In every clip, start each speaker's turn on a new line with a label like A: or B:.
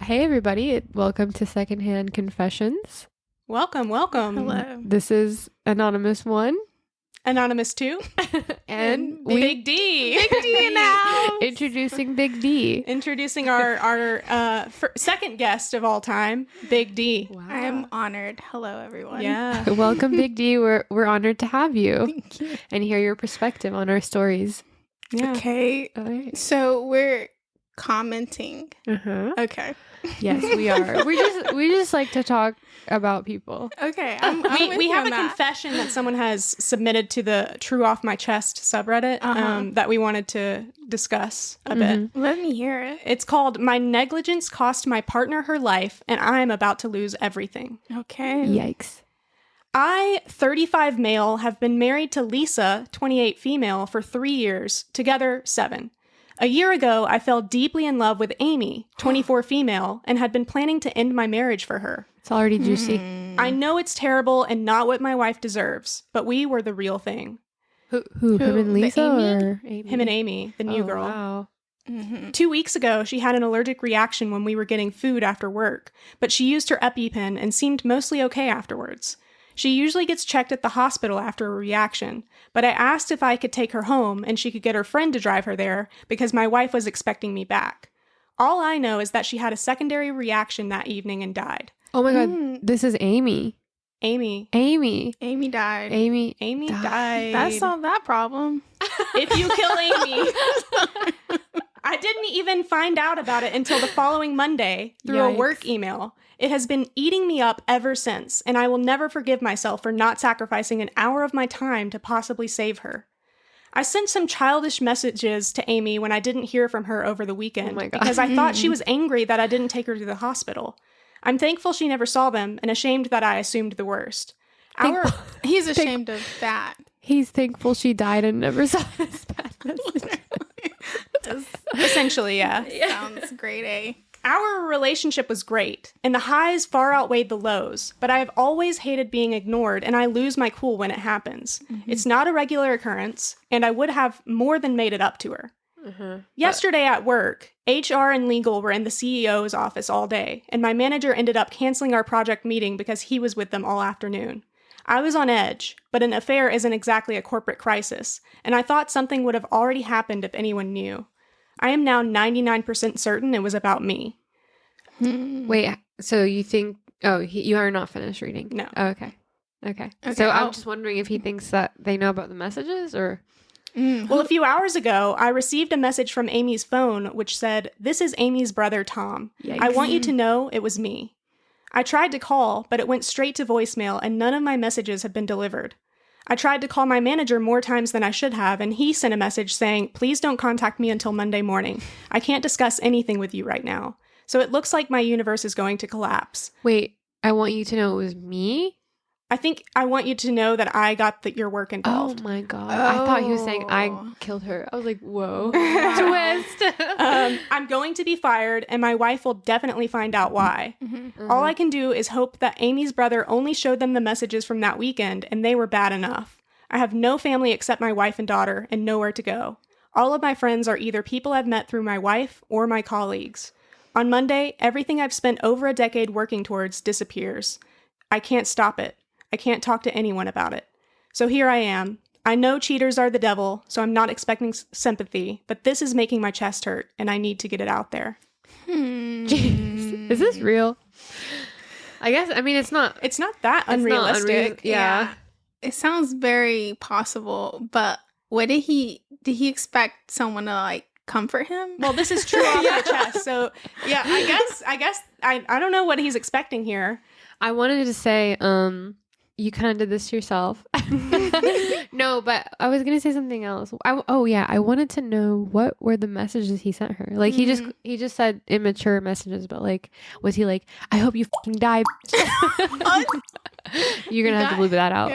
A: Hey everybody, welcome to Secondhand Confessions.
B: Welcome.
C: Hello.
A: This is Anonymous 1.
B: Anonymous 2.
A: And
B: Big D.
C: Big D now.
A: Introducing Big D.
B: Introducing our second guest of all time, Big D.
A: Wow.
C: I am honored. Hello, everyone.
B: Yeah.
A: Welcome, Big D. We're honored to have you
C: Thank you.
A: and hear your perspective on our stories.
B: Yeah.
C: Okay.
A: All right.
C: So we're commenting.
A: Uh-huh.
C: Okay.
A: Yes, we are. We just like to talk about people.
C: Okay. I'm with
B: We
C: you
B: have
C: on
B: a
C: that.
B: confession that someone has submitted to the True Off My Chest subreddit that we wanted to discuss a bit.
C: Let me hear it.
B: It's called My Negligence Cost My Partner Her Life and I'm About to Lose Everything.
C: Okay.
A: Yikes.
B: I, 35 male, have been married to Lisa, 28 female, for 3 years, together 7. A year ago, I fell deeply in love with Amy, 24 female, and had been planning to end my marriage for her.
A: It's already juicy.
B: I know it's terrible and not what my wife deserves, but we were the real thing.
A: Who? Him and
C: The
A: Lisa
C: Amy?
A: or Amy?
B: Him and Amy, the new girl.
A: Wow.
B: 2 weeks ago, she had an allergic reaction when we were getting food after work, but she used her EpiPen and seemed mostly okay afterwards. She usually gets checked at the hospital after a reaction, but I asked if I could take her home and she could get her friend to drive her there because my wife was expecting me back. All I know is that she had a secondary reaction that evening and died.
A: Oh my God. This is Amy.
B: Amy
A: Amy
C: died.
B: died.
C: That solved that problem.
B: If you kill Amy. I didn't even find out about it until the following Monday through a work email. It has been eating me up ever since, and I will never forgive myself for not sacrificing an hour of my time to possibly save her. I sent some childish messages to Amy when I didn't hear from her over the weekend
A: my God.
B: because I thought she was angry that I didn't take her to the hospital. I'm thankful she never saw them and ashamed that I assumed the worst.
C: He's ashamed of that.
A: He's thankful she died and never saw this bad message.
B: Essentially, yeah.
C: Sounds great, eh?
B: Our relationship was great, and the highs far outweighed the lows, but I have always hated being ignored, and I lose my cool when it happens. It's not a regular occurrence, and I would have more than made it up to her. Yesterday at work, HR and legal were in the CEO's office all day, and my manager ended up canceling our project meeting because he was with them all afternoon. I was on edge, but an affair isn't exactly a corporate crisis, and I thought something would have already happened if anyone knew. I am now 99% certain it was about me.
A: Wait, so you think... Oh, you are not finished reading?
B: No.
A: Oh, okay. So I'm just wondering if he thinks that they know about the messages or...
B: Well, a few hours ago, I received a message from Amy's phone which said, "This is Amy's brother, Tom.
A: Yikes.
B: I want you to know it was me." I tried to call, but it went straight to voicemail and none of my messages had been delivered. I tried to call my manager more times than I should have, and he sent a message saying, "Please don't contact me until Monday morning. I can't discuss anything with you right now." So it looks like my universe is going to collapse.
A: Wait, I want you to know it was me?
B: I think I want you to know that I got your work involved.
A: Oh my God. I thought he was saying I killed her. I was like, whoa. Twist.
B: I'm going to be fired, and my wife will definitely find out why. All I can do is hope that Amy's brother only showed them the messages from that weekend, and they were bad enough. I have no family except my wife and daughter, and nowhere to go. All of my friends are either people I've met through my wife or my colleagues. On Monday, everything I've spent over a decade working towards disappears. I can't stop it. I can't talk to anyone about it. So here I am. I know cheaters are the devil, so I'm not expecting sympathy, but this is making my chest hurt, and I need to get it out there.
A: Jeez. Is this real? I guess, I mean, it's not
B: that unrealistic.
A: Yeah.
C: It sounds very possible, but what did he expect someone to like comfort him?
B: Well, this is true off my chest. So yeah, I guess I don't know what he's expecting here.
A: I wanted to say, you kind of did this to yourself. No, but I was going to say something else. I wanted to know what were the messages he sent her. Like, he just said immature messages, but like, was he like, "I hope you fucking die." You're going to have to bleep that out.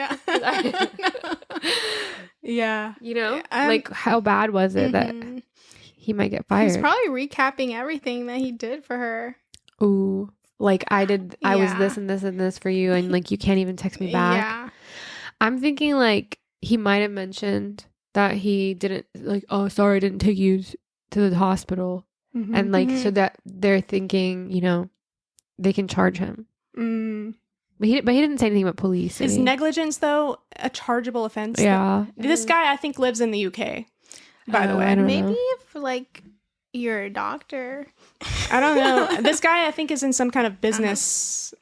B: Yeah.
A: You know? Like, how bad was it that he might get fired?
C: He's probably recapping everything that he did for her.
A: Ooh. Like, I was this and this and this for you, and like, you can't even text me back.
C: Yeah.
A: I'm thinking like he might have mentioned that he didn't, like, "Oh, sorry, I didn't take you to the hospital." and like so that they're thinking, you know, they can charge him. But he didn't say anything about police.
B: Is negligence though a chargeable offense?
A: Yeah.
B: This guy I think lives in the UK. By the way,
C: maybe if like you're a doctor.
B: I don't know. This guy I think is in some kind of business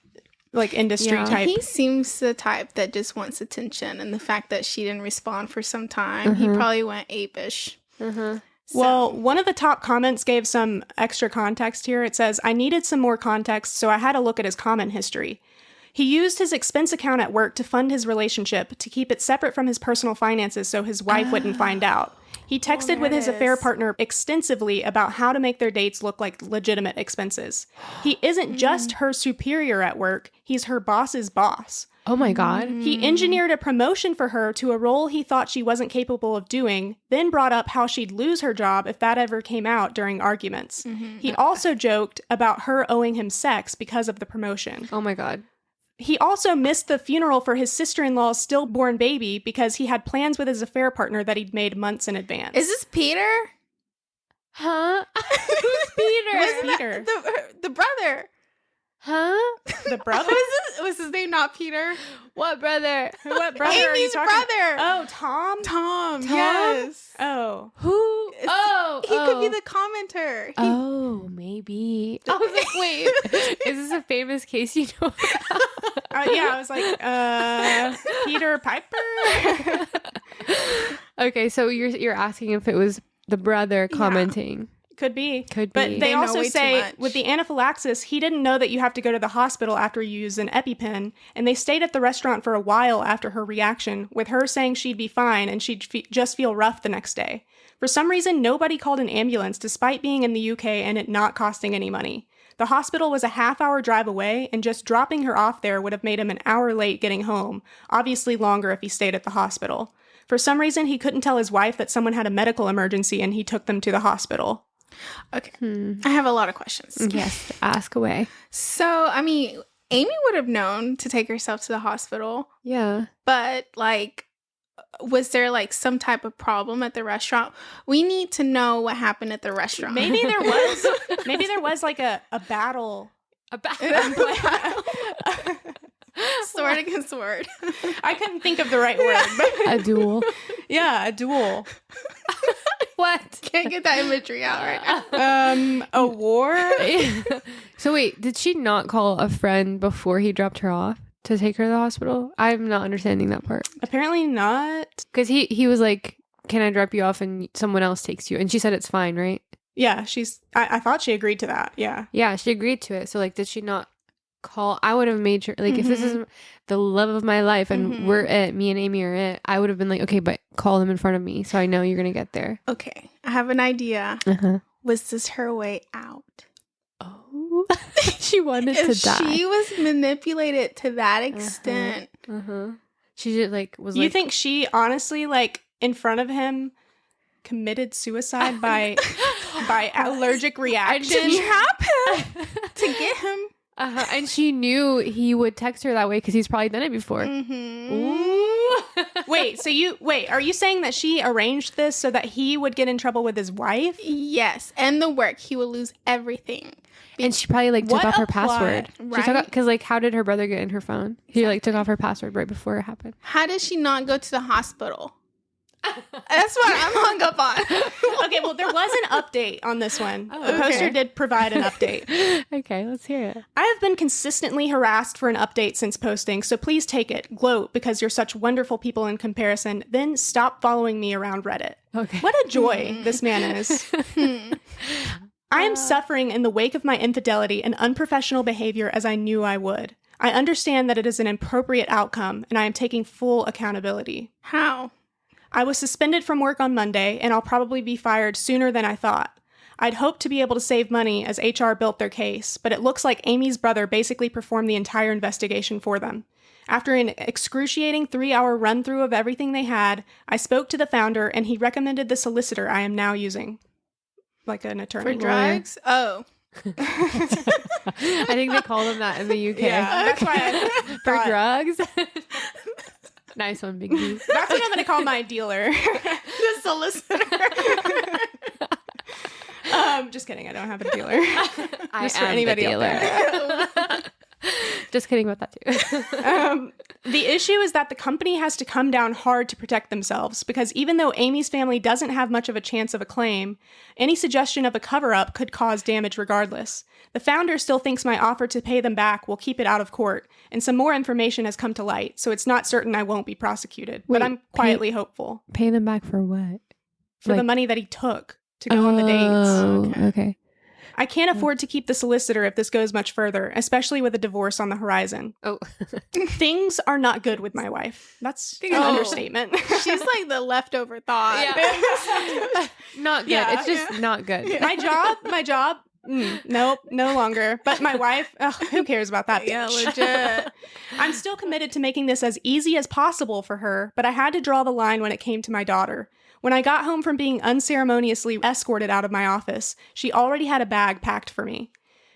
B: like industry type.
C: He seems the type that just wants attention, and the fact that she didn't respond for some time, he probably went apish. So.
B: Well, one of the top comments gave some extra context here. It says, I needed some more context, so I had to look at his comment history. He used his expense account at work to fund his relationship, to keep it separate from his personal finances so his wife wouldn't find out. He texted with his affair partner extensively about how to make their dates look like legitimate expenses. He isn't just her superior at work, he's her boss's boss.
A: Oh my God.
B: He engineered a promotion for her to a role he thought she wasn't capable of doing, then brought up how she'd lose her job if that ever came out during arguments. He also joked about her owing him sex because of the promotion.
A: Oh my God.
B: He also missed the funeral for his sister-in-law's stillborn baby because he had plans with his affair partner that he'd made months in advance.
C: Is this Peter?
A: Huh? Who's Peter?
B: Who's Peter?
C: The brother.
A: Huh?
B: The brother?
C: Was his name not Peter?
A: What brother?
B: What brother are you
C: Amy's
B: talking
C: brother.
B: Oh, Tom?
C: Tom, yes.
B: Oh.
A: Who?
C: He could be the commenter.
A: Oh, maybe. I was like, wait, is this a famous case you know about?
B: Yeah, I was like, Peter Piper?
A: Okay, so you're asking if it was the brother commenting.
B: Could be.
A: Could
B: But
A: be.
B: they
C: know
B: also
C: way too
B: say
C: much.
B: with the anaphylaxis, he didn't know that you have to go to the hospital after you use an EpiPen, and they stayed at the restaurant for a while after her reaction, with her saying she'd be fine and she'd just feel rough the next day. For some reason, nobody called an ambulance despite being in the UK and it not costing any money. The hospital was a half-hour drive away, and just dropping her off there would have made him an hour late getting home, obviously longer if he stayed at the hospital. For some reason, he couldn't tell his wife that someone had a medical emergency and he took them to the hospital.
C: Okay. I have a lot of questions.
A: Yes, ask away.
C: So, I mean, Amy would have known to take herself to the hospital,
A: Yeah.
C: but like, was there like some type of problem at the restaurant? We need to know what happened at the restaurant.
B: Maybe there was like a battle.
C: Sword against sword.
B: I couldn't think of the right word. But
A: A duel.
B: yeah, a duel.
A: What?
C: Can't get that imagery out right now.
B: A war?
A: So wait, did she not call a friend before he dropped her off to take her to the hospital? I'm not understanding that part.
B: Apparently not.
A: Because he was like, can I drop you off and someone else takes you? And she said it's fine, right?
B: Yeah, I thought she agreed to that. Yeah.
A: Yeah, she agreed to it. So like, did she not call? I would have made sure, like, if this is the love of my life and we're it, me and Amy are it, I would have been like, okay, but call them in front of me so I know you're going to get there.
C: Okay, I have an idea.
A: Uh-huh.
C: Was this her way out?
A: Oh, she wanted
C: If
A: to die.
C: she was manipulated to that extent.
A: She just like was
B: You
A: like,
B: think she honestly, like, in front of him, committed suicide by allergic reaction?
C: To trap him, to get him.
A: and she knew he would text her that way because he's probably done it before.
B: Ooh. Are you saying that she arranged this so that he would get in trouble with his wife?
C: Yes, and the work. He will lose everything.
A: And she probably like took
B: What
A: off her
B: a plot,
A: password.
C: right?
A: Because like, how did her brother get in her phone? He like took off her password right before it happened.
C: How did she not go to the hospital? That's what I'm hung up on.
B: Okay, well, there was an update on this one. The
C: okay.
B: poster did provide an update.
A: Okay, let's hear it.
B: I have been consistently harassed for an update since posting, so please take it. Gloat because you're such wonderful people in comparison. Then stop following me around Reddit.
A: Okay.
B: What a joy this man is. I am suffering in the wake of my infidelity and unprofessional behavior as I knew I would. I understand that it is an appropriate outcome, and I am taking full accountability.
C: How?
B: I was suspended from work on Monday, and I'll probably be fired sooner than I thought. I'd hoped to be able to save money as HR built their case, but it looks like Amy's brother basically performed the entire investigation for them. After an excruciating 3-hour run-through of everything they had, I spoke to the founder, and he recommended the solicitor I am now using. Like an attorney.
C: For drugs? Oh.
A: I think they call them that in the UK.
B: Yeah, that's why I
A: For
B: thought-
A: drugs. Nice one, Big B.
B: That's what I'm going to call my dealer.
C: The solicitor.
B: Just kidding. I don't have a dealer.
A: I
B: For
A: am
B: anybody
A: the
B: out
A: dealer. Just kidding about that too.
B: The issue is that the company has to come down hard to protect themselves because even though Amy's family doesn't have much of a chance of a claim, any suggestion of a cover-up could cause damage regardless. The founder still thinks my offer to pay them back will keep it out of court, and some more information has come to light, so it's not certain I won't be prosecuted. But I'm quietly hopeful.
A: Pay them back for what?
B: For the money that he took to go on the dates.
A: Okay.
B: I can't afford to keep the solicitor if this goes much further, especially with a divorce on the horizon.
A: Oh.
B: Things are not good with my wife. That's an understatement.
C: She's like the leftover thought.
A: Yeah. Not good.
B: Yeah,
A: it's just not good.
B: My job, nope, no longer. But my wife, who cares about that?
C: Yeah,
B: bitch?
C: legit.
B: I'm still committed to making this as easy as possible for her, but I had to draw the line when it came to my daughter. When I got home from being unceremoniously escorted out of my office, she already had a bag packed for me.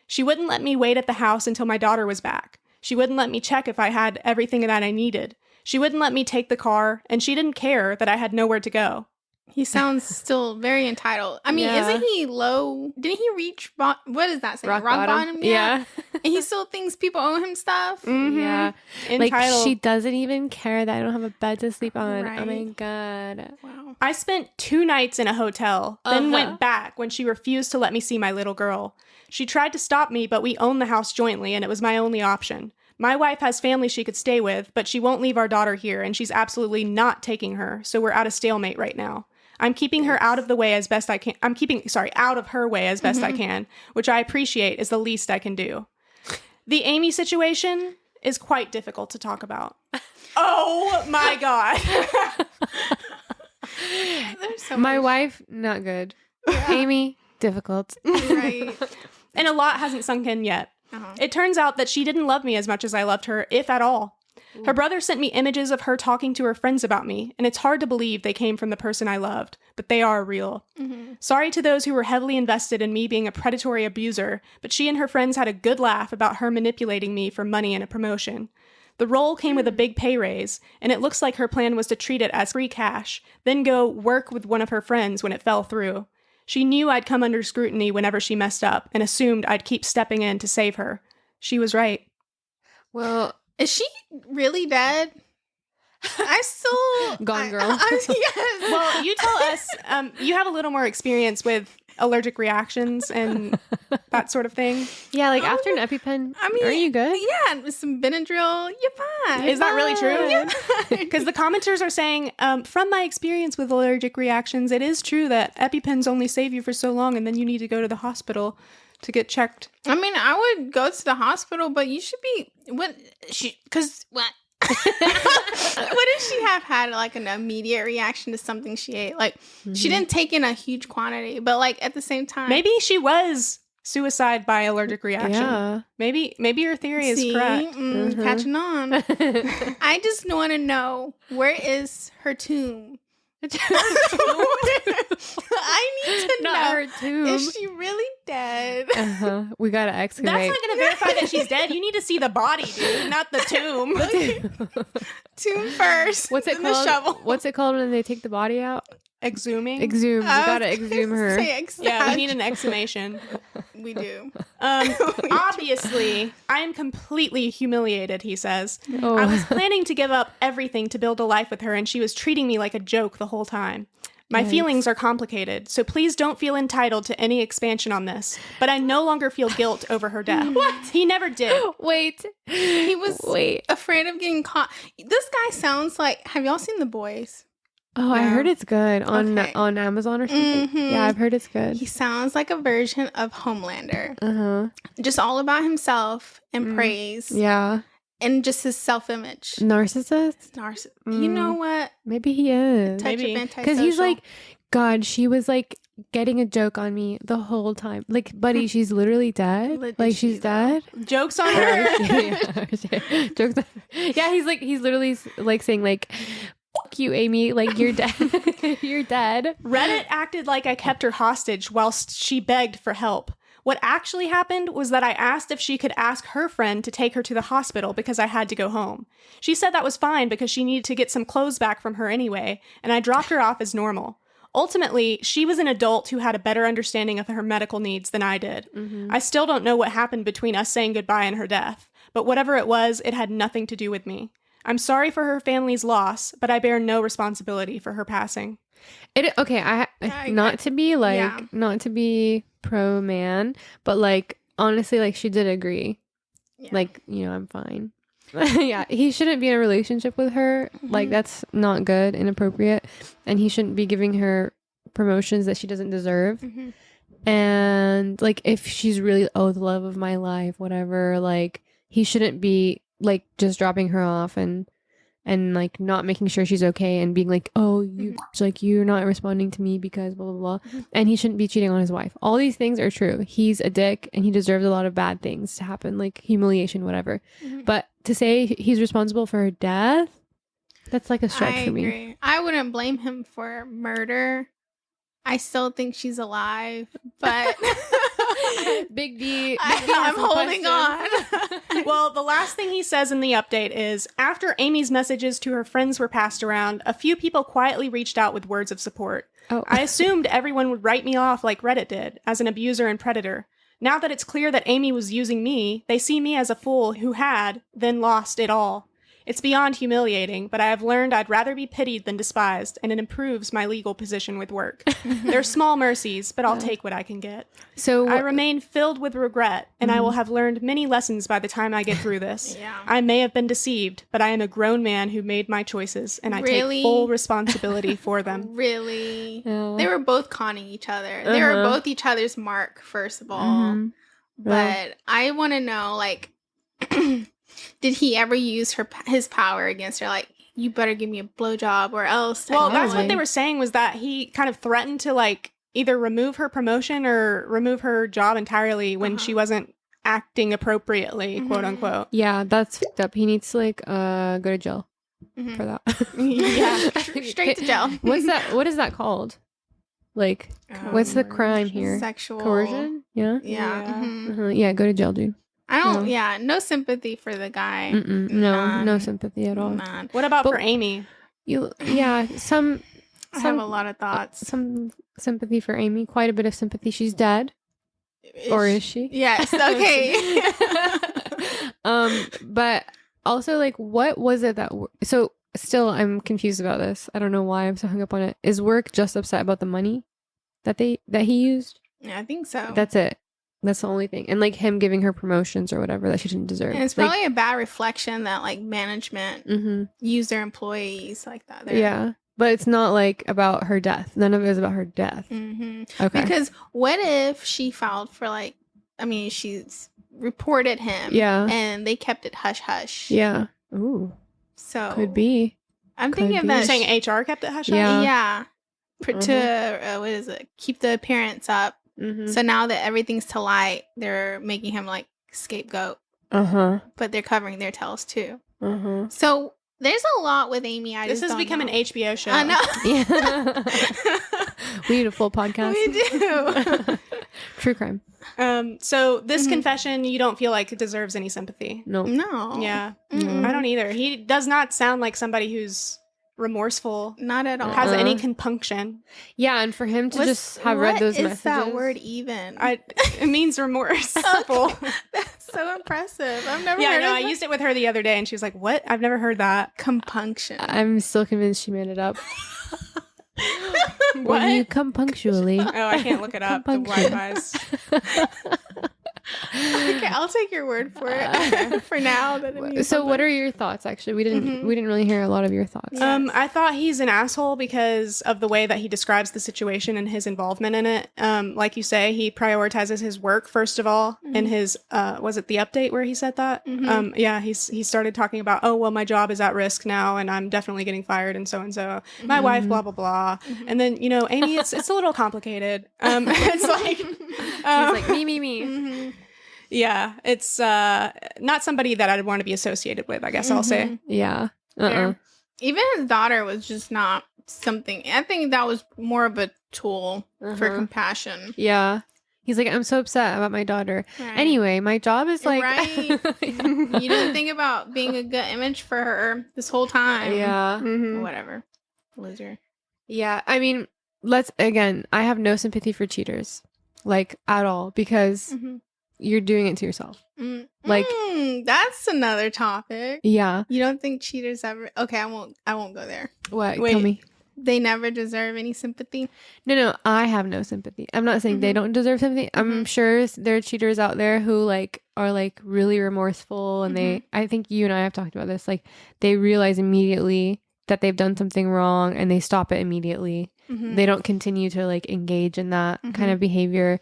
B: She wouldn't let me wait at the house until my daughter was back. She wouldn't let me check if I had everything that I needed. She wouldn't let me take the car, and she didn't care that I had nowhere to go.
C: He sounds still very entitled. I mean,
A: Yeah.
C: isn't he low? Didn't he reach, what is that saying?
A: Rock
C: Rock
A: bottom?
C: bottom?
A: Yeah.
C: And he still thinks people owe him stuff?
B: Mhm.
A: Yeah.
B: Entitled.
A: Like, she doesn't even care that I don't have a bed to sleep on.
C: Right.
A: Oh my God.
C: Wow.
B: I spent 2 nights in a hotel, then
A: Uh-huh.
B: went back when she refused to let me see my little girl. She tried to stop me, but we own the house jointly, and it was my only option. My wife has family she could stay with, but she won't leave our daughter here, and she's absolutely not taking her, so we're at a stalemate right now. I'm keeping her out of the way as best I can. Out of her way as best I can, which I appreciate is the least I can do. The Amy situation is quite difficult to talk about. Oh my God.
C: There's so
A: My
C: much-
A: wife, not good. Amy, difficult.
C: Right.
B: And a lot hasn't sunk in yet.
C: Uh-huh.
B: It turns out that she didn't love me as much as I loved her, if at all. Her brother sent me images of her talking to her friends about me, and it's hard to believe they came from the person I loved, but they are real.
C: Mm-hmm.
B: Sorry to those who were heavily invested in me being a predatory abuser, but she and her friends had a good laugh about her manipulating me for money and a promotion. The role came with a big pay raise, and it looks like her plan was to treat it as free cash, then go work with one of her friends when it fell through. She knew I'd come under scrutiny whenever she messed up, and assumed I'd keep stepping in to save her. She was right.
A: Well,
C: Is she really dead? I still...
A: Gone Girl.
C: Yes.
B: Well, you tell us, you have a little more experience with allergic reactions and that sort of thing.
A: yeah, like after an EpiPen,
C: I mean,
A: are you good?
C: Yeah, with some Benadryl, you're fine.
B: Is that really true?
C: You're fine.
B: Because the commenters are saying, from my experience with allergic reactions, it is true that EpiPens only save you for so long and then you need to go to the hospital to get checked.
C: I mean, I would go to the hospital, but you should be... What if she have had like an immediate reaction to something she ate? Like, she didn't take in a huge quantity, but like at the same time...
B: Maybe she was suicide by allergic reaction.
A: Yeah.
B: Maybe your theory is correct.
C: Catching on. I just want to know, where is her tomb? I need to
A: Not
C: know.
A: her tomb.
C: Is she really dead?
A: We gotta excavate.
B: That's not going to verify that she's dead. You need to see the body, dude, not the tomb.
C: Tomb first.
A: What's it
C: then
A: called?
C: The shovel.
A: What's it called when they take the body out?
B: Exhuming?
A: Exhume. We gotta exhume her.
B: Yeah, we need an exhumation.
C: We do.
B: Obviously, I am completely humiliated, he says.
A: Oh.
B: I was planning to give up everything to build a life with her, and she was treating me like a joke the whole time. My feelings are complicated, so please don't feel entitled to any expansion on this. But I no longer feel guilt over her death. What? He never did.
A: Wait.
C: He was afraid of getting caught. This guy sounds like... Have y'all seen The Boys?
A: Oh, I heard it's good on
C: Okay.
A: on Amazon or something.
C: Mhm.
A: Yeah, I've heard it's good.
C: He sounds like a version of Homelander.
A: Uh-huh.
C: Just all about himself and praise.
A: Yeah.
C: And just his self-image.
A: Narcissist?
C: You know what?
A: Maybe he is.
C: Touch
B: Maybe.
C: of antisocial.
A: Because he's like, God, she was like getting a joke on me the whole time. Like, buddy, she's literally dead.
C: Did
A: Like,
C: she,
A: she's dead.
B: Jokes on her.
A: Yeah, jokes on- yeah, he's literally like saying like, "Fuck you, Amy. Like, you're dead. You're dead."
B: Reddit acted like I kept her hostage whilst she begged for help. What actually happened was that I asked if she could ask her friend to take her to the hospital because I had to go home. She said that was fine because she needed to get some clothes back from her anyway, and I dropped her off as normal. Ultimately, she was an adult who had a better understanding of her medical needs than I did. I still don't know what happened between us saying goodbye and her death, but whatever it was, it had nothing to do with me. I'm sorry for her family's loss, but I bear no responsibility for her passing.
A: Not to be pro man, but like honestly, like she did agree. Yeah. Like, I'm fine. Yeah, he shouldn't be in a relationship with her. Like, that's not good, inappropriate, and he shouldn't be giving her promotions that she doesn't deserve. And like, if she's really the love of my life, whatever, like he shouldn't be like just dropping her off and like not making sure she's okay and being like, oh, you're not responding to me because blah blah blah. And he shouldn't be cheating on his wife. All these things are true. He's a dick and he deserves a lot of bad things to happen, like humiliation, whatever. But to say he's responsible for her death, that's like a stretch for me.
C: Agree. I wouldn't blame him for murder. I still think she's alive, but
A: Big D.
C: I'm holding on.
B: Well, the last thing he says in the update is, after Amy's messages to her friends were passed around, a few people quietly reached out with words of support. I assumed everyone would write me off like Reddit did, as an abuser and predator. Now that it's clear that Amy was using me, they see me as a fool who had, then lost it all. It's beyond humiliating, but I have learned I'd rather be pitied than despised, and it improves my legal position with work. They're small mercies, but I'll take what I can get. So I remain filled with regret, and I will have learned many lessons by the time I get through this. I may have been deceived, but I am a grown man who made my choices, and I take full responsibility for them.
C: Really? They were both conning each other. They were both each other's mark, first of all. But I want to know, like... Did he ever use his power against her? Like, you better give me a blowjob or else.
B: Well, that's what they were saying, was that he kind of threatened to, like, either remove her promotion or remove her job entirely when she wasn't acting appropriately, quote unquote.
A: Yeah, that's fucked up. He needs to, like, go to jail for that.
C: Straight to jail.
A: What is that called? Like, what's the crime here?
C: Sexual
A: coercion? Yeah. Yeah, go to jail, dude.
C: I don't. No sympathy for the guy.
A: No sympathy at all.
C: None.
B: What about for Amy?
C: I have a lot of thoughts.
A: Some sympathy for Amy. Quite a bit of sympathy. She's dead, or is she?
C: Yes. Okay.
A: But also, like, what was it that? So still, I'm confused about this. I don't know why I'm so hung up on it. Is work just upset about the money that he used?
C: Yeah, I think so.
A: That's it. That's the only thing. And like him giving her promotions or whatever that she didn't deserve.
C: And it's probably a bad reflection that like management use their employees like that.
A: Yeah. But it's not like about her death. None of it is about her death. Okay.
C: Because what if she filed for she's reported him. Yeah. And they kept it hush hush.
A: Yeah. Ooh.
C: So.
A: Could be.
B: I'm thinking of that. You're saying HR kept it hush hush?
C: Yeah. To, keep the appearance up. So now that everything's to light, they're making him like scapegoat. But they're covering their tails too. So there's a lot with Amy.
B: This has become an HBO show.
C: I know.
A: We need a full podcast.
C: We do.
A: True crime.
B: So this confession, you don't feel like it deserves any sympathy?
A: No.
B: Yeah. I don't either. He does not sound like somebody who's remorseful,
C: not at all,
B: has any compunction.
A: Yeah, and for him to just have read those messages.
C: What is that word even?
B: It means remorse.
C: Okay. That's so impressive. I've never heard of
B: I used it with her the other day and she was like, what? I've never heard that.
C: Compunction.
A: I'm still convinced she made it up. When you come punctually.
B: Oh, I can't look it up. The Wi-Fi's.
C: Okay, I'll take your word for it for now.
A: So what are your thoughts? Actually, we didn't really hear a lot of your thoughts.
B: Yes. I thought he's an asshole because of the way that he describes the situation and his involvement in it. Like you say, he prioritizes his work first of all. In his was it the update where he said that? He started talking about, oh well, my job is at risk now and I'm definitely getting fired and so my wife, blah blah blah. And then Amy, it's a little complicated. It's like
A: he's like me.
B: Yeah, it's not somebody that I'd want to be associated with, I guess I'll say.
A: Yeah.
C: Even his daughter was just not something. I think that was more of a tool for compassion.
A: Yeah. He's like, I'm so upset about my daughter. Right. Anyway, my job is like...
C: Right. You didn't think about being a good image for her this whole time.
A: Yeah.
C: Whatever. Loser.
A: Yeah, I mean... I have no sympathy for cheaters, like at all, because you're doing it to yourself. Like
C: that's another topic.
A: Yeah.
C: You don't think cheaters ever? Okay, I won't go there.
A: What? Wait. Tell me.
C: They never deserve any sympathy?
A: No, I have no sympathy. I'm not saying they don't deserve sympathy. I'm sure there are cheaters out there who like are like really remorseful, and I think you and I have talked about this, like they realize immediately that they've done something wrong and they stop it immediately. They don't continue to like engage in that kind of behavior,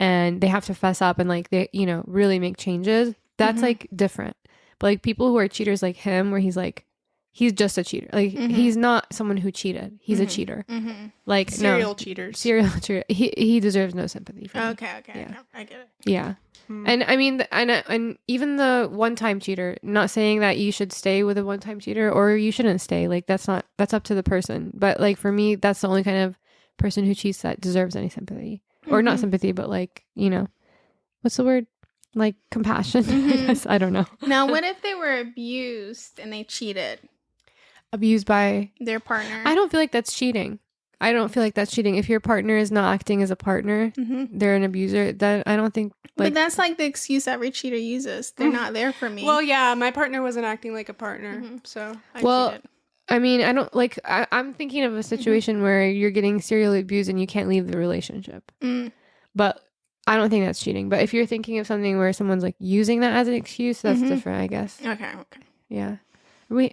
A: and they have to fess up and like they, you know, really make changes. That's like different. But like people who are cheaters like him, where he's like, he's just a cheater. Like he's not someone who cheated. He's a cheater. Like
B: serial cheaters.
A: Serial cheater. He deserves no sympathy for me.
C: Okay. Yeah. I get it.
A: Yeah. And I mean, and even the one-time cheater, not saying that you should stay with a one-time cheater or you shouldn't stay. Like that's up to the person. But like for me, that's the only kind of person who cheats that deserves any sympathy. Or not sympathy, but like, you know, what's the word? Like compassion. I guess. I don't know.
C: Now, what if they were abused and they cheated?
A: Abused by
C: their partner?
A: I don't feel like that's cheating. If your partner is not acting as a partner, they're an abuser. That I don't think. Like,
C: but that's like the excuse every cheater uses. They're not there for me.
B: Well, yeah, my partner wasn't acting like a partner, so I cheated.
A: I mean, I don't like. I'm thinking of a situation where you're getting serially abused and you can't leave the relationship. But I don't think that's cheating. But if you're thinking of something where someone's like using that as an excuse, that's different, I guess.
C: Okay.
A: Yeah.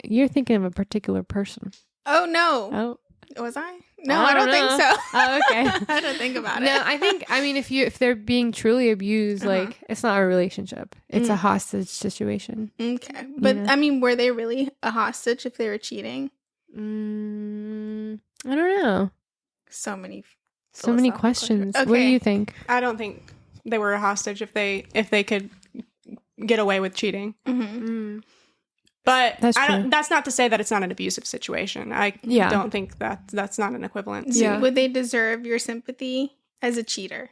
A: You're thinking of a particular person.
C: Oh no.
A: Oh,
C: was I? No, I don't think so.
A: Oh, okay.
C: I don't think about it.
A: No, I mean, if they're being truly abused, like it's not a relationship. It's a hostage situation.
C: Okay. But I mean, were they really a hostage if they were cheating?
A: I don't know.
C: So many
A: questions.
C: Okay.
A: What do you think?
B: I don't think they were a hostage if they could get away with cheating. But that's not to say that it's not an abusive situation. I don't think that's not an equivalent.
A: Yeah.
C: Would they deserve your sympathy as a cheater?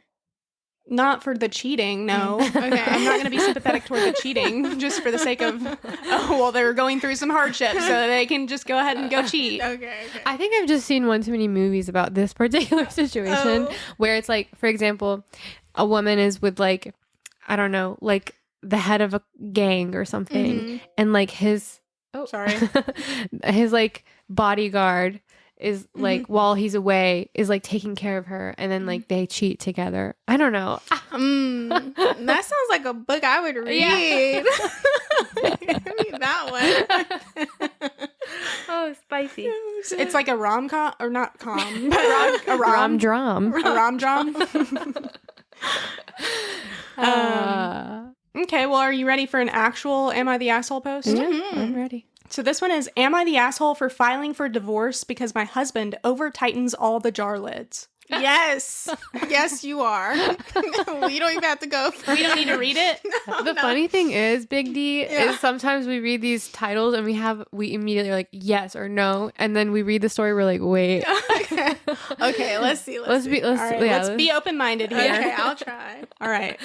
B: Not for the cheating, no.
C: Okay.
B: I'm not going to be sympathetic toward the cheating just for the sake of, they're going through some hardships, so they can just go ahead and go cheat.
C: Okay.
A: I think I've just seen one too many movies about this particular situation where it's like, for example, a woman is with like, I don't know, like the head of a gang or something, and like his like bodyguard is like while he's away is like taking care of her, and then like they cheat together. I don't know.
C: That sounds like a book I would read. Read that one.
A: Oh, spicy.
B: It's like a rom-com, or not com, but a rom-drom. A rom-drom. Okay, well, are you ready for an actual Am I the Asshole post?
A: Yeah, I'm ready.
B: So this one is, am I the asshole for filing for divorce because my husband over-tightens all the jar lids?
C: Yes. Yes, you are. We don't even have to go.
B: We don't need to read it?
A: The funny thing is, Big D, is sometimes we read these titles and we immediately are like, yes or no. And then we read the story, we're like, wait.
C: Okay, let's see. Let's
B: be open-minded here.
C: Okay, I'll try.
B: All right.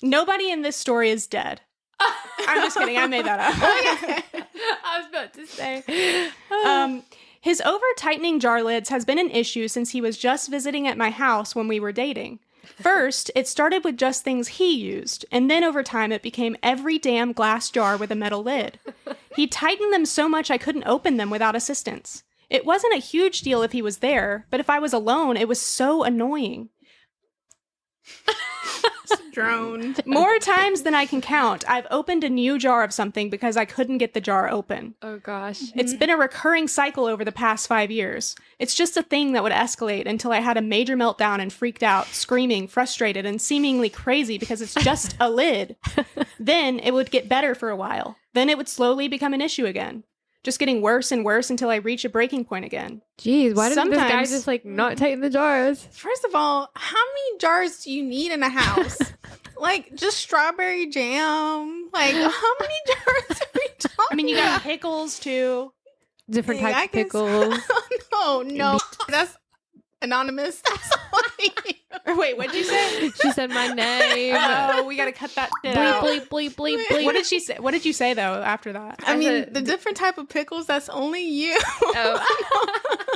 B: Nobody in this story is dead. I'm just kidding. I made that up.
A: I was about to say.
B: His over-tightening jar lids has been an issue since he was just visiting at my house when we were dating. First, it started with just things he used, and then over time it became every damn glass jar with a metal lid. He tightened them so much I couldn't open them without assistance. It wasn't a huge deal if he was there, but if I was alone, it was so annoying.
C: Droned.
B: More times than I can count, I've opened a new jar of something because I couldn't get the jar open.
A: Oh, gosh.
B: It's been a recurring cycle over the past 5 years. It's just a thing that would escalate until I had a major meltdown and freaked out, screaming, frustrated, and seemingly crazy because it's just a lid. Then it would get better for a while. Then it would slowly become an issue again. Just getting worse and worse until I reach a breaking point again.
A: Jeez, why didn't this guy just like not tighten the jars?
C: First of all, how many jars do you need in a house? Like just strawberry jam? Like how many jars are we talking?
B: I mean, you got pickles too.
A: Different types of pickles.
C: No, that's anonymous. That's
B: Or wait, what'd you say?
A: She said my name.
B: Oh, we gotta cut that shit
A: bleep,
B: out.
A: bleep, bleep, bleep, bleep.
B: What did she say? What did you say though after that?
C: I mean, the different type of pickles, that's only you.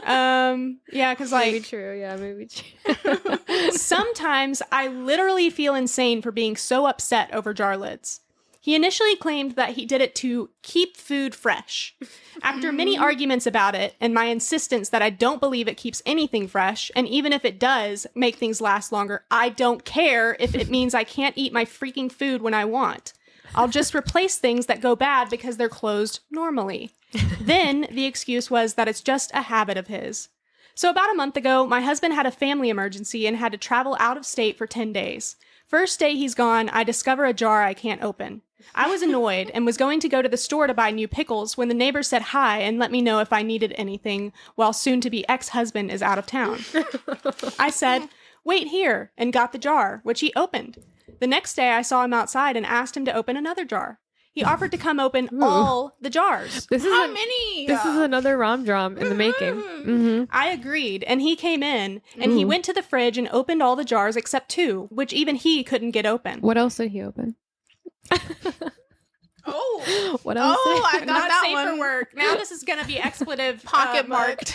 B: Yeah, because like
A: maybe true. Yeah, maybe true.
B: sometimes I literally feel insane for being so upset over jar lids. He initially claimed that he did it to keep food fresh. After many arguments about it and my insistence that I don't believe it keeps anything fresh, and even if it does make things last longer, I don't care if it means I can't eat my freaking food when I want. I'll just replace things that go bad because they're closed normally. Then the excuse was that it's just a habit of his. So about a month ago, my husband had a family emergency and had to travel out of state for 10 days. First day he's gone, I discover a jar I can't open. I was annoyed and was going to go to the store to buy new pickles when the neighbor said hi and let me know if I needed anything while soon-to-be ex-husband is out of town. I said, wait here, and got the jar, which he opened. The next day I saw him outside and asked him to open another jar. He offered to come open all the jars.
C: How many?
A: This is another rom-drom in the making. Mm-hmm.
B: I agreed, and he came in, and he went to the fridge and opened all the jars except 2, which even he couldn't get open.
A: What else did he open?
C: Oh.
A: What else?
C: Oh, I got
B: Not
C: that
B: safe
C: one.
B: for work. Now this is going to be expletive
C: Pocket marked.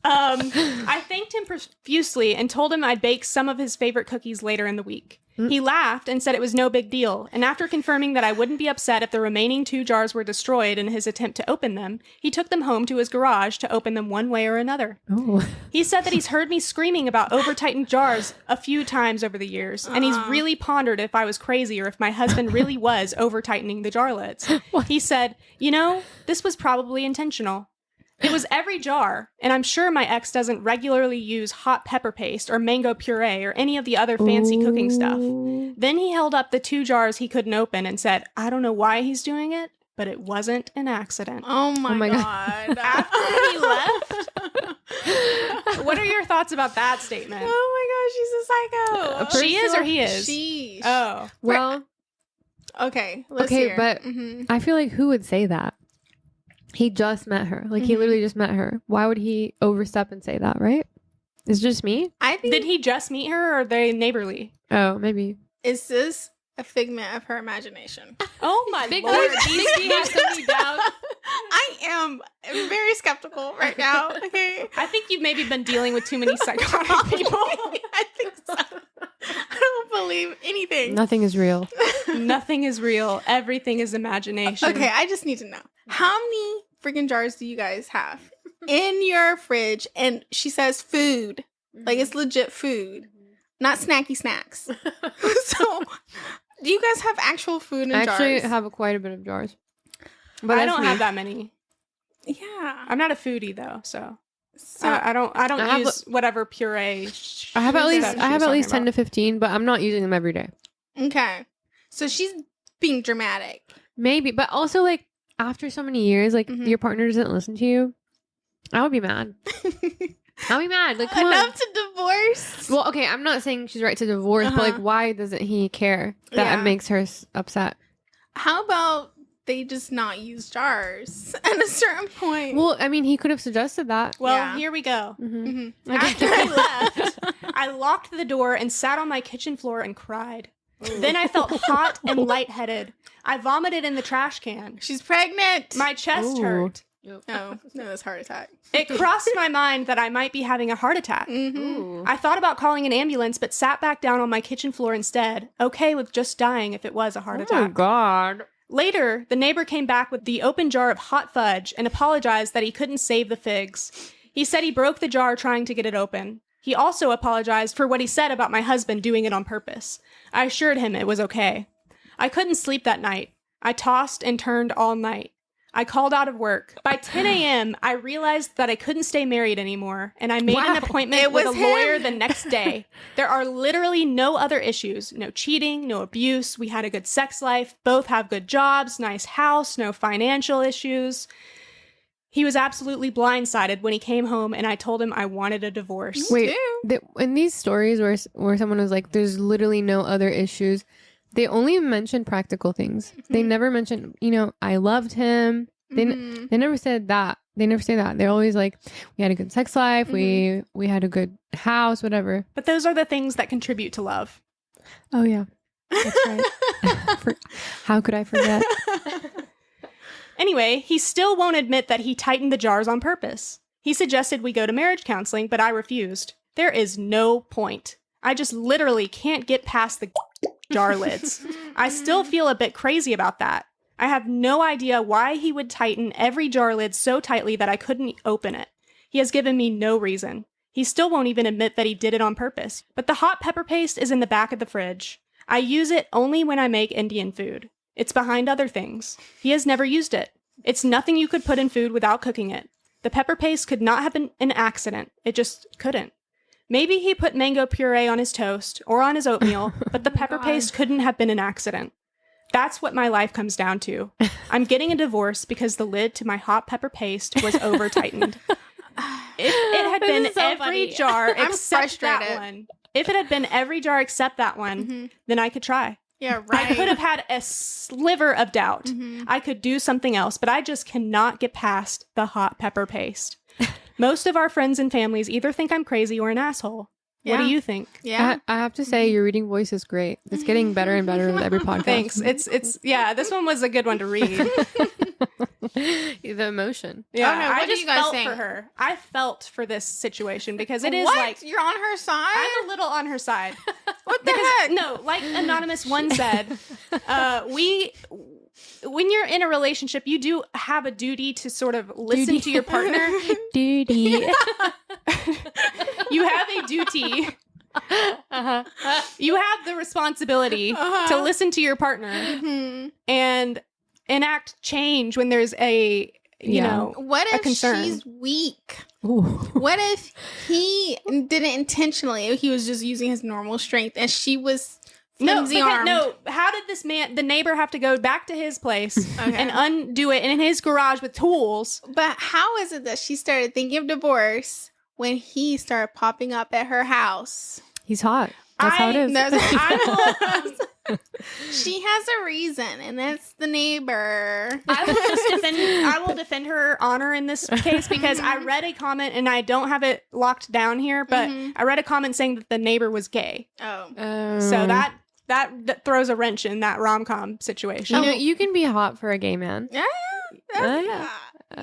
B: I thanked him profusely and told him I'd bake some of his favorite cookies later in the week. He laughed and said it was no big deal, and after confirming that I wouldn't be upset if the remaining 2 jars were destroyed in his attempt to open them, he took them home to his garage to open them one way or another.
A: Oh.
B: He said that he's heard me screaming about over-tightened jars a few times over the years, and he's really pondered if I was crazy or if my husband really was over-tightening the jar lids. He said, you know, this was probably intentional. It was every jar, and I'm sure my ex doesn't regularly use hot pepper paste or mango puree or any of the other fancy cooking stuff. Then he held up the 2 jars he couldn't open and said, I don't know why he's doing it, but it wasn't an accident.
C: Oh my God.
B: After he left? What are your thoughts about that statement?
C: Oh my gosh, she's a psycho.
B: She is or he is?
C: Sheesh.
B: Oh.
A: Well,
C: Okay, let's
A: okay,
C: hear.
A: but I feel like who would say that? He just met her. Like, he literally just met her. Why would he overstep and say that, right? It's just me?
C: I think.
B: Did he just meet her or are they neighborly?
A: Oh, maybe.
C: Is this a figment of her imagination?
B: Oh my
A: Big
B: lord.
A: words.
B: DC has so many doubts.
C: I am very skeptical right now. Okay.
B: I think you've maybe been dealing with too many psychotic people.
C: I think so. I don't believe anything.
A: Nothing is real.
B: Nothing is real. Everything is imagination.
C: Okay, I just need to know. How many freaking jars do you guys have in your fridge? And she says food. Like, it's legit food. Not snacky snacks. So, do you guys have actual food in
A: I actually
C: jars?
A: have quite a bit of jars.
B: But I
A: that's
B: don't
A: me.
B: have that many.
C: Yeah.
B: I'm not a foodie though, so
C: So,
B: I don't
A: have
B: use whatever puree.
A: I have at least
B: stuff she
A: I have
B: was
A: at least
B: talking
A: 10 to 15, but I'm not using them every day.
C: okay. So she's being dramatic.
A: Maybe, but also like after so many years, like
C: Mhm.
A: your partner doesn't listen to you. I would be mad. I'll be mad. Like, come
C: Enough
A: on.
C: to divorce.
A: Well, okay, I'm not saying she's right to divorce, but like, why doesn't he care that
C: Yeah.
A: it makes her upset?
C: How about they just not use jars at a certain point?
A: Well, I mean, he could have suggested that.
B: Well,
C: Yeah.
B: here we go.
A: Mm-hmm.
B: After I left, I locked the door and sat on my kitchen floor and cried. Then I felt hot and lightheaded. I vomited in the trash can.
C: She's pregnant.
B: My chest
A: Ooh.
B: hurt.
C: Oh, no, that's heart attack.
B: It crossed my mind that I might be having a heart attack.
C: Mm-hmm.
B: I thought about calling an ambulance, but sat back down on my kitchen floor instead, okay with just dying if it was a heart
A: Oh my
B: attack.
A: god.
B: Later, the neighbor came back with the open jar of hot fudge and apologized that he couldn't save the figs. He said he broke the jar trying to get it open. He also apologized for what he said about my husband doing it on purpose. I assured him it was okay. I couldn't sleep that night. I tossed and turned all night. I called out of work. By 10 a.m., I realized that I couldn't stay married anymore, and I made an appointment
C: It
B: with a
C: was
B: lawyer
C: him.
B: the next day. There are literally no other issues. No cheating, no abuse. We had a good sex life. Both have good jobs, nice house, no financial issues. He was absolutely blindsided when he came home, and I told him I wanted a divorce.
A: Wait, in these stories where someone was like, "There's literally no other issues," they only mentioned practical things. They never mentioned, I loved him. They never said that. They never say that. They're always like, we had a good sex life. We had a good house, whatever.
B: But those are the things that contribute to love.
A: Oh, yeah. That's right. How could I forget?
B: Anyway, he still won't admit that he tightened the jars on purpose. He suggested we go to marriage counseling, but I refused. There is no point. I just literally can't get past the jar lids. I still feel a bit crazy about that. I have no idea why he would tighten every jar lid so tightly that I couldn't open it. He has given me no reason. He still won't even admit that he did it on purpose. But the hot pepper paste is in the back of the fridge. I use it only when I make Indian food. It's behind other things. He has never used it. It's nothing you could put in food without cooking it. The pepper paste could not have been an accident. It just couldn't. Maybe he put mango puree on his toast or on his oatmeal, but the pepper paste couldn't have been an accident. That's what my life comes down to. I'm getting a divorce because the lid to my hot pepper paste was over tightened. If it had been every jar except that one, if it had been every jar except that one, then I could try.
C: Yeah, right.
B: I could have had a sliver of doubt. I could do something else, but I just cannot get past the hot pepper paste. Most of our friends and families either think I'm crazy or an asshole. What do you think?
C: Yeah.
A: I have to say, your reading voice is great. It's getting better and better with every podcast.
B: Thanks. It's yeah, this one was a good one to read.
A: The emotion.
B: Yeah,
C: Okay, what
B: I
C: do
B: just
C: you guys
B: felt
C: think?
B: for her. I felt for this situation because it is
C: What?
B: like
C: You're on her side?
B: I'm a little on her side.
C: What the heck?
B: No, like Anonymous One said, when you're in a relationship, you do have a duty to sort of listen to your partner.
A: Duty.
B: You have a duty. You have the responsibility to listen to your partner and enact change when there's a you know
C: What
B: a
C: if
B: concern.
C: she's weak?
A: Ooh.
C: What if he did it intentionally? He was just using his normal strength and she was flimsy armed.
B: How did the neighbor have to go back to his place and undo it in his garage with tools?
C: But how is it that she started thinking of divorce when he started popping up at her house?
A: He's hot. That's how it is.
C: She has a reason, and that's the neighbor.
B: I will defend her honor in this case because I read a comment, and I don't have it locked down here, but I read a comment saying that the neighbor was gay.
C: Oh.
B: So that throws a wrench in that rom-com situation.
A: You know, you can be hot for a gay man.
C: Yeah.
B: But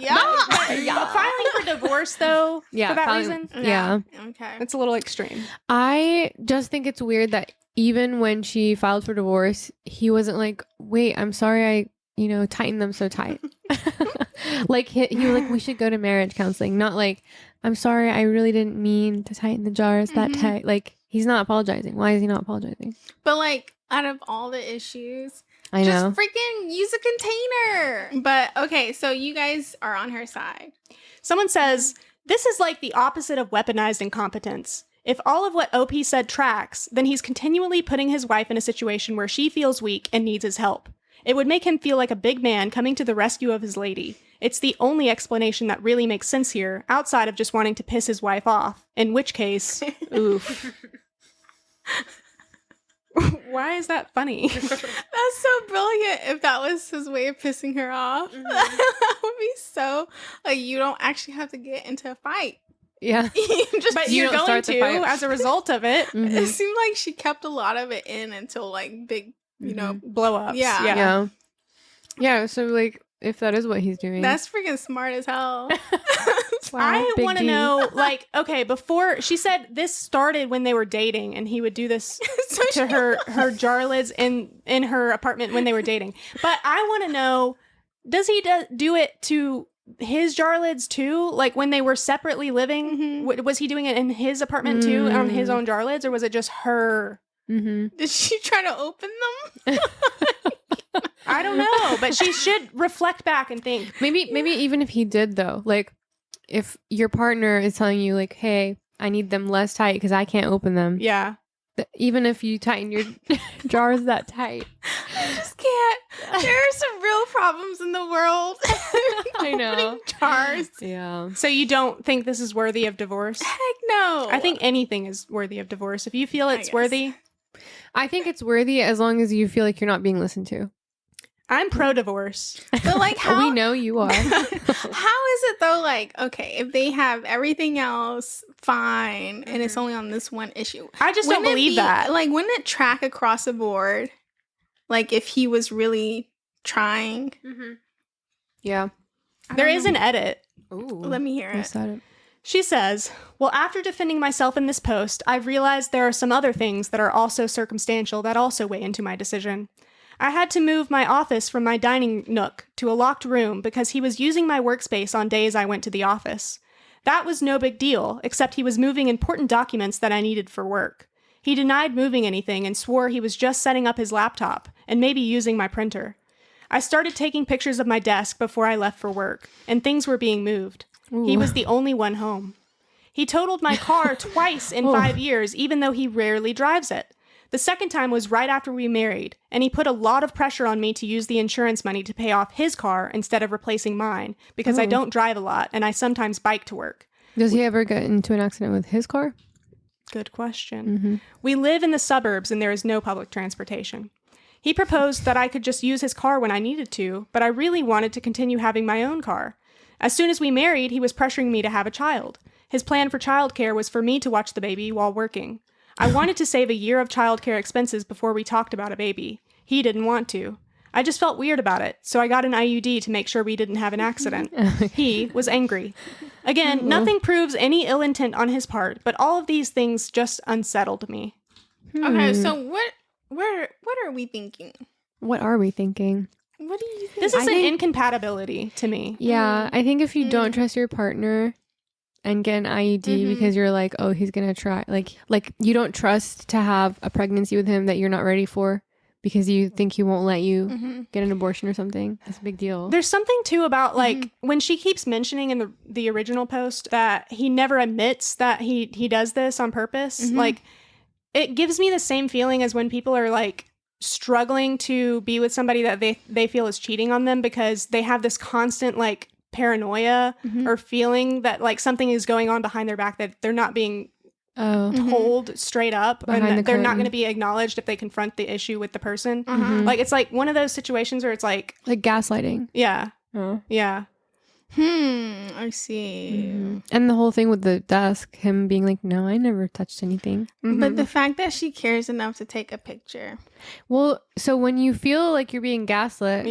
B: filing for divorce, though, for that reason,
A: Yeah.
C: Okay.
B: it's a little extreme.
A: I just think it's weird that even when she filed for divorce, he wasn't like, wait, I'm sorry I, tightened them so tight. Like, he was like, we should go to marriage counseling. Not like, I'm sorry, I really didn't mean to tighten the jars that tight. Like, he's not apologizing. Why is he not apologizing?
C: But, like, out of all the issues,
A: I know.
C: just freaking use a container. But, okay, so you guys are on her side.
B: Someone says, this is like the opposite of weaponized incompetence. If all of what OP said tracks, then he's continually putting his wife in a situation where she feels weak and needs his help. It would make him feel like a big man coming to the rescue of his lady. It's the only explanation that really makes sense here, outside of just wanting to piss his wife off. In which case, oof. Why is that funny?
C: That's so brilliant if that was his way of pissing her off. That would be so, like, you don't actually have to get into a fight.
A: Yeah.
B: But
A: You
B: you're
A: don't
B: going
A: start the
B: to
A: fight.
B: as a result of it.
C: It seemed like she kept a lot of it in until, like, big,
B: Blow ups.
C: Yeah.
A: Yeah. So, like, if that is what he's doing.
C: That's freaking smart as hell.
B: I
A: Big
B: want to
A: D.
B: know, like, okay, before she said this started when they were dating and he would do this to her jar lids in her apartment when they were dating. But I want to know, does he do it to his jar lids too? Like when they were separately living, was he doing it in his apartment too on his own jar lids, or was it just her?
C: Did she try to open them?
B: I don't know, but she should reflect back and think.
A: Maybe even if he did, though, like, if your partner is telling you, like, hey, I need them less tight because I can't open them.
B: Yeah.
A: Even if you tighten your jars that tight.
C: I just can't. There are some real problems in the world.
A: I know.
C: Opening jars.
A: Yeah.
B: So you don't think this is worthy of divorce?
C: Heck no.
B: I think anything is worthy of divorce. If you feel it's
C: guess.
B: worthy.
A: I think it's worthy as long as you feel like you're not being listened to.
B: I'm pro-divorce.
C: But like, how
A: We know you are.
C: how is it though? Like, okay, if they have everything else fine and it's only on this one issue,
B: I just don't believe that.
C: Like, wouldn't it track across the board? Like, if he was really trying.
A: Yeah.
B: There is an edit.
A: Ooh.
C: Let me hear it.
B: She says, well, after defending myself in this post, I've realized there are some other things that are also circumstantial that also weigh into my decision. I had to move my office from my dining nook to a locked room because he was using my workspace on days I went to the office. That was no big deal, except he was moving important documents that I needed for work. He denied moving anything and swore he was just setting up his laptop and maybe using my printer. I started taking pictures of my desk before I left for work, and things were being moved. Ooh. He was the only one home. He totaled my car twice in 5 years, even though he rarely drives it. The second time was right after we married, and he put a lot of pressure on me to use the insurance money to pay off his car instead of replacing mine, because I don't drive a lot, and I sometimes bike to work.
A: Does he ever get into an accident with his car?
B: Good question. We live in the suburbs, and there is no public transportation. He proposed that I could just use his car when I needed to, but I really wanted to continue having my own car. As soon as we married, he was pressuring me to have a child. His plan for childcare was for me to watch the baby while working. I wanted to save a year of childcare expenses before we talked about a baby. He didn't want to. I just felt weird about it, so I got an IUD to make sure we didn't have an accident. He was angry. Again, nothing proves any ill intent on his part, but all of these things just unsettled me.
C: Okay, so what are we thinking?
A: What are we thinking?
C: What do you think?
B: This is an incompatibility to me.
A: Yeah, I think if you don't trust your partner and get an IUD because you're like, oh, he's gonna try, like you don't trust to have a pregnancy with him that you're not ready for because you think he won't let you get an abortion or something. That's a big deal.
B: There's something too about like when she keeps mentioning in the original post that he never admits that he does this on purpose. Like it gives me the same feeling as when people are like struggling to be with somebody that they feel is cheating on them because they have this constant like paranoia or feeling that like something is going on behind their back that they're not being told straight up
A: behind
B: and that they're not going to be acknowledged if they confront the issue with the person. Like it's like one of those situations where it's like
A: gaslighting.
B: Yeah. Yeah.
C: I see.
A: And the whole thing with the desk, him being like, no, I never touched anything.
C: But the fact that she cares enough to take a picture.
A: Well, so when you feel like you're being gaslit,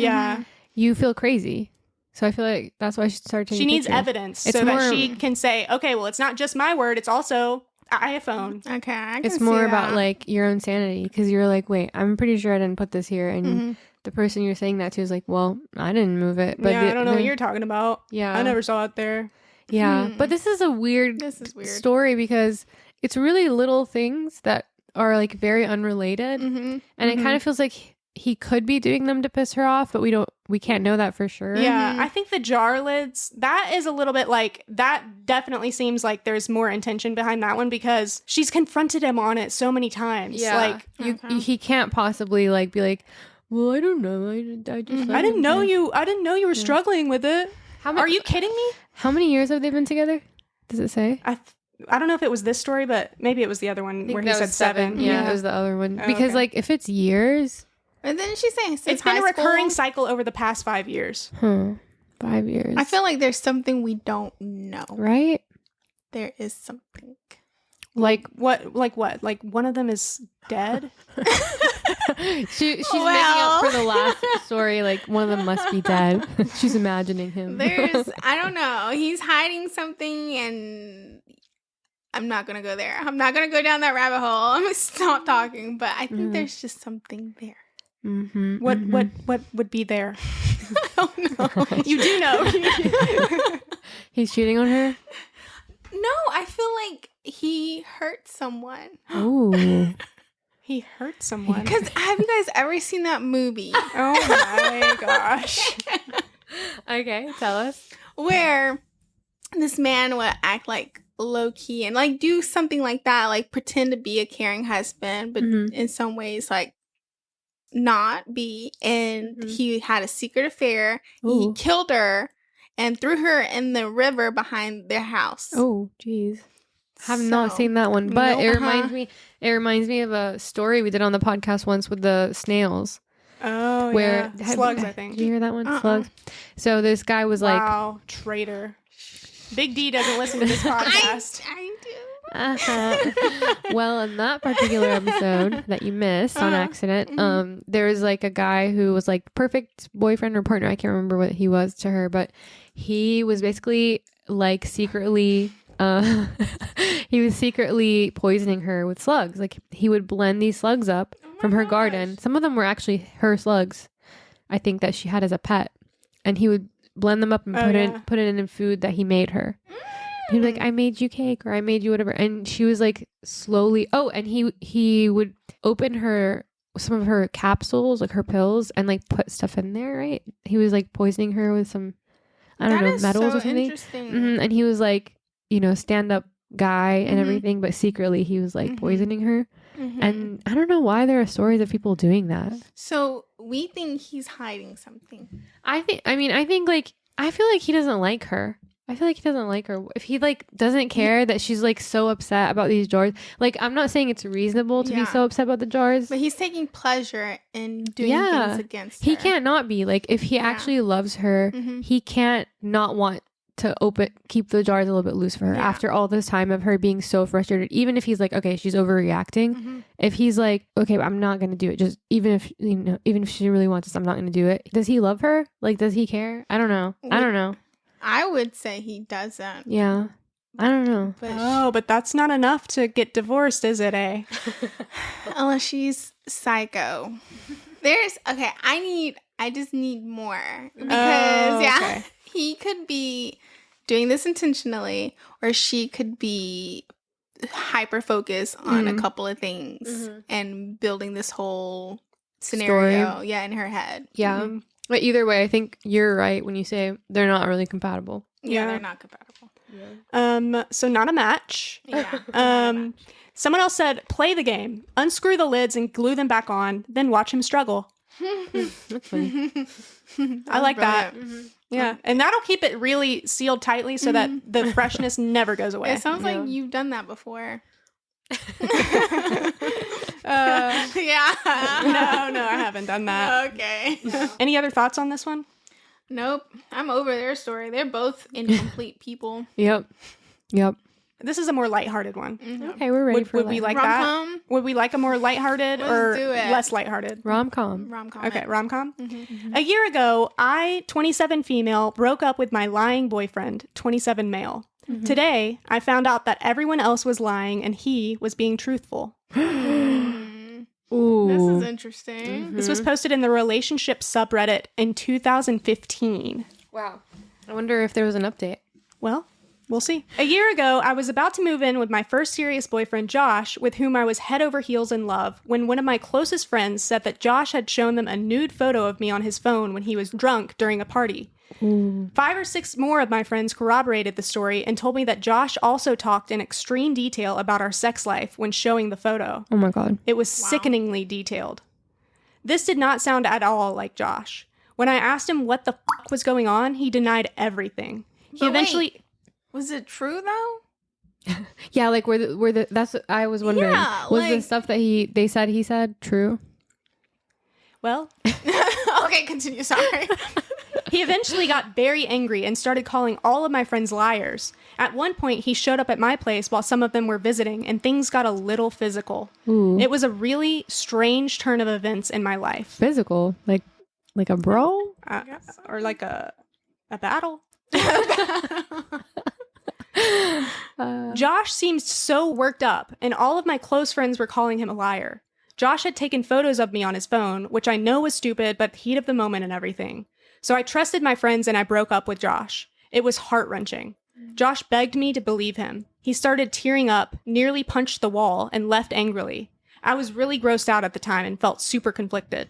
A: you feel crazy. So I feel like that's why she started taking
B: She needs
A: pictures.
B: evidence that she can say, okay, well, it's not just my word, it's also iPhone.
C: Okay, I can
A: It's
C: see
A: more
C: that.
A: about like your own sanity because you're like, wait, I'm pretty sure I didn't put this here. And the person you're saying that to is like, well, I didn't move it. But
B: I don't know what you're talking about.
A: Yeah.
B: I never saw it there.
A: Yeah. But this is a weird story because it's really little things that are like very unrelated. And it kind of feels like he could be doing them to piss her off, but we can't know that for sure.
B: Yeah. I think the jar lids, that is a little bit like, that definitely seems like there's more intention behind that one because she's confronted him on it so many times.
A: Yeah. Like he can't possibly like be like, well, I don't know. I just
B: I didn't know you were struggling with it. Are you kidding me?
A: How many years have they been together? Does it say?
B: I don't know if it was this story, but maybe it was the other one where he said 7.
A: Yeah, it was the other one. Because like if it's years.
C: And then she's saying
B: it's been a recurring cycle over the past 5 years.
A: 5 years.
C: I feel like there's something we don't know.
A: Right?
C: There is something.
B: Like what? Like what? Like one of them is dead?
A: She's making up for the last story. Like one of them must be dead. She's imagining him.
C: I don't know. He's hiding something and I'm not going to go there. I'm not going to go down that rabbit hole. I'm going to stop talking. But I think there's just something there.
B: What would be there?
C: I don't know.
B: You do know.
A: He's cheating on her?
C: No, I feel like he hurt someone.
A: Oh.
B: He hurt someone.
C: Because have you guys ever seen that movie?
B: Oh my gosh.
A: Okay, tell us.
C: Where this man would act like low key and like do something like that, like pretend to be a caring husband, but in some ways like not be. And he had a secret affair.
A: Ooh.
C: He killed her and threw her in the river behind their house.
A: Oh, jeez. Have not seen that one, but it reminds me of a story we did on the podcast once with the snails.
B: Oh,
A: where
B: yeah. Slugs, I think.
A: Did you hear that one? Slugs. So this guy was like,
B: wow, traitor. Big D doesn't listen to this podcast.
C: I do.
A: Well, in that particular episode that you missed on accident, there was like a guy who was like perfect boyfriend or partner. I can't remember what he was to her, but he was basically like secretly he was secretly poisoning her with slugs. Like he would blend these slugs up from her garden. Some of them were actually her slugs, I think, that she had as a pet, and he would blend them up and put it in food that he made her. He'd be like, I made you cake, or I made you whatever. And she was like slowly, and he would open some of her capsules, like her pills, and like put stuff in there, right? He was like poisoning her with some, I don't know, metals or something. And he was like, stand up guy and everything, but secretly he was like poisoning her. And I don't know why there are stories of people doing that.
C: So we think he's hiding something.
A: I feel like he doesn't like her. I feel like he doesn't like her. If he like doesn't care that she's like so upset about these jars, like I'm not saying it's reasonable to be so upset about the jars,
C: but he's taking pleasure in doing things against her.
A: He can't not be. Like if he actually loves her, he can't not want to keep the jars a little bit loose for her after all this time of her being so frustrated. Even if he's like, okay, she's overreacting. If he's like, okay, I'm not gonna do it, just even if she really wants this, I'm not gonna do it. Does he love her? Like, does he care? I don't know.
C: I would say he doesn't.
A: Yeah. I don't know.
B: But that's not enough to get divorced, is it, eh?
C: Unless she's psycho. I just need more. Because, he could be doing this intentionally, or she could be hyper-focused on a couple of things and building this whole scenario in her head.
A: Yeah. But either way, I think you're right when you say they're not really compatible.
C: Yeah, they're not compatible.
B: So not a match.
C: Yeah.
B: Someone else said, play the game. Unscrew the lids and glue them back on, then watch him struggle.
A: That's funny.
B: I like that. Yeah. And that'll keep it really sealed tightly so that the freshness never goes away.
C: It sounds like you've done that before.
B: No, I haven't done that.
C: Okay.
B: Any other thoughts on this one?
C: Nope. I'm over their story. They're both incomplete people.
A: Yep.
B: This is a more lighthearted one.
A: Okay, we're ready for
B: would we like
C: rom-com?
B: that? Would we like a more lighthearted or
C: do it.
B: less lighthearted?
A: Rom-com.
B: Okay, rom-com? A year ago, I, 27 female, broke up with my lying boyfriend, 27 male. Today, I found out that everyone else was lying and he was being truthful.
A: Ooh.
C: This is interesting.
B: This was posted in the relationship subreddit in 2015.
A: Wow. I wonder if there was an update.
B: Well, we'll see. A year ago, I was about to move in with my first serious boyfriend, Josh, with whom I was head over heels in love, when one of my closest friends said that Josh had shown them a nude photo of me on his phone when he was drunk during a party. 5 or 6 more of my friends corroborated the story and told me that Josh also talked in extreme detail about our sex life when showing the photo.
A: Oh my God.
B: It was sickeningly detailed. This did not sound at all like Josh. When I asked him what the fuck was going on, he denied everything. He eventually...
C: Was it true though?
A: Yeah, like that's what I was wondering.
C: Yeah,
A: was the stuff that they said true?
B: Well...
C: Okay, continue, sorry.
B: He eventually got very angry and started calling all of my friends liars. At one point, he showed up at my place while some of them were visiting, and things got a little physical.
A: Ooh.
B: It was a really strange turn of events in my life.
A: Physical? Like a brawl?
B: Or like a battle? Josh seemed so worked up, and all of my close friends were calling him a liar. Josh had taken photos of me on his phone, which I know was stupid, but heat of the moment and everything. So I trusted my friends and I broke up with Josh. It was heart-wrenching. Josh begged me to believe him. He started tearing up, nearly punched the wall, and left angrily. I was really grossed out at the time and felt super conflicted.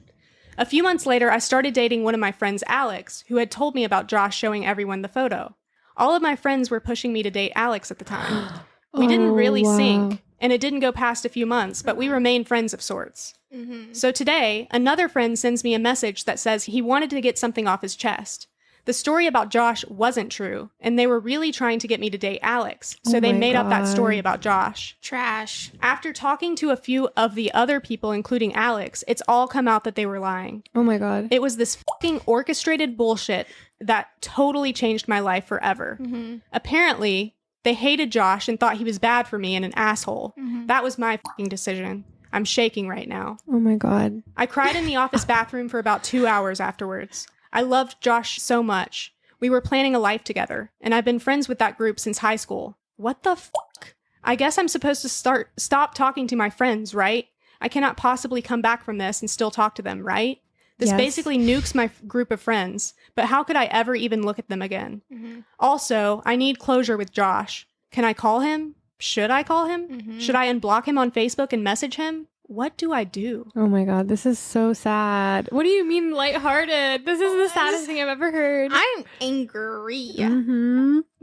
B: A few months later, I started dating one of my friends, Alex, who had told me about Josh showing everyone the photo. All of my friends were pushing me to date Alex at the time. We didn't really sync, and it didn't go past a few months, but we remained friends of sorts. So today, another friend sends me a message that says he wanted to get something off his chest. The story about Josh wasn't true, and they were really trying to get me to date Alex, so they made up that story about Josh.
C: Trash.
B: After talking to a few of the other people, including Alex, it's all come out that they were lying.
A: Oh my God.
B: It was this fucking orchestrated bullshit that totally changed my life forever. Apparently, they hated Josh and thought he was bad for me and an asshole. That was my fucking decision. I'm shaking right now.
A: Oh my God.
B: I cried in the office bathroom for about 2 hours afterwards. I loved Josh so much. We were planning a life together, and I've been friends with that group since high school. What the fuck? I guess I'm supposed to stop talking to my friends, right? I cannot possibly come back from this and still talk to them, right? This basically nukes my group of friends, but how could I ever even look at them again? Also, I need closure with Josh. Can I call him? Should I call him? Should I unblock him on Facebook and message him? What do I do?
A: Oh my God, this is so sad. What do you mean lighthearted? This is the saddest thing I've ever heard.
C: I'm angry.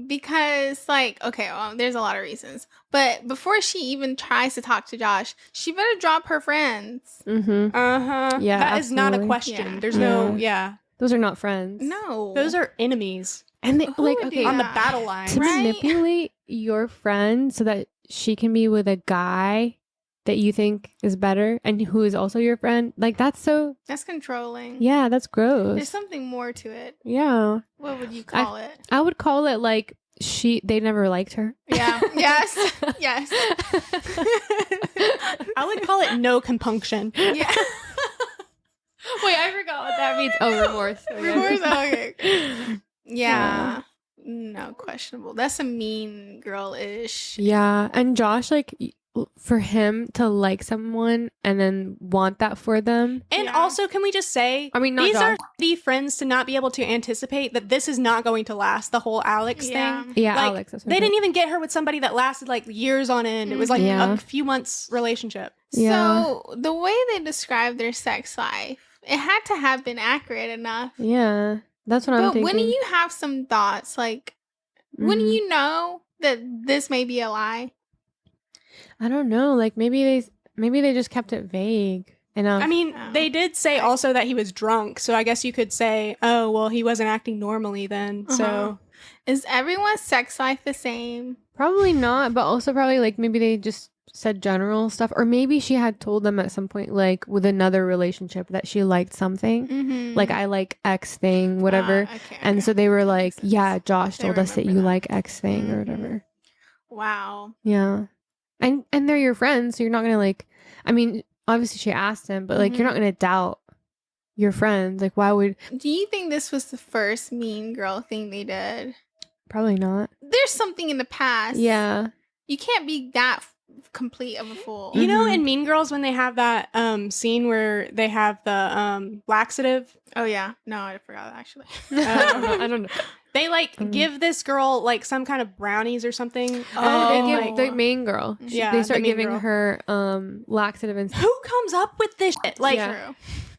C: Because, like, okay, well, there's a lot of reasons. But before she even tries to talk to Josh, she better drop her friends.
A: Yeah,
B: that is not a
A: absolutely.
B: question. There's no,
A: Those are not friends.
C: No.
B: Those are enemies.
A: And they,
C: Who
A: like,
C: would do
A: okay,
B: on the
C: that?
B: battle line.
A: to
C: Right?
A: manipulate your friend so that she can be with a guy that you think is better and who is also your friend, like, that's
C: controlling.
A: yeah, that's gross.
C: There's something more to it.
A: Yeah,
C: What would you call it?
A: I would call it like they never liked her.
C: Yeah. Yes. Yes.
B: I would call it no compunction.
C: Yeah.
A: Wait, I forgot what that means. Oh, remorse. Okay.
C: Remorse. Okay. Yeah. No, questionable. That's a mean girl-ish.
A: Yeah, and Josh, like, for him to like someone and then want that for them.
B: And also, can we just say,
A: I mean, not
B: these
A: Josh.
B: are shitty friends to not be able to anticipate that this is not going to last, the whole Alex thing.
A: Yeah,
B: Like,
A: Alex. That's what
B: They
A: I
B: didn't even get her with somebody that lasted like years on end. It was like
A: Yeah.
B: a few months relationship.
A: Yeah.
C: So the way they described their sex life, it had to have been accurate enough.
A: Yeah, that's what I'm
C: But
A: thinking.
C: wouldn't you have some thoughts? Like, wouldn't you know that this may be a lie?
A: I don't know. Like, maybe they just kept it vague enough.
B: I mean, they did say also that he was drunk. So I guess you could say, oh, well, he wasn't acting normally then. So
C: Is everyone's sex life the same?
A: probably not, but also probably like maybe they just said general stuff, or maybe she had told them at some point, like with another relationship, that she liked something, like I like X thing, whatever. And so they were like, yeah, Josh told us that you like X thing or whatever.
C: Wow.
A: Yeah. And they're your friends, so you're not gonna like, I mean, obviously she asked him, but like you're not gonna doubt your friends. Like, why would?
C: Do you think this was the first mean girl thing they did?
A: Probably not.
C: There's something in the past.
A: Yeah.
C: You can't be that complete of a fool.
B: you know, in Mean Girls, when they have that scene where they have the laxative,
C: Oh yeah. No, I forgot actually.
A: I don't know.
B: they like give this girl like some kind of brownies or something.
A: Oh, they
B: and,
A: give
B: like,
A: the main girl.
B: Yeah,
A: They
B: the
A: start
B: main
A: giving
B: girl.
A: her laxative and
B: who comes up with this shit? Like,
A: Yeah.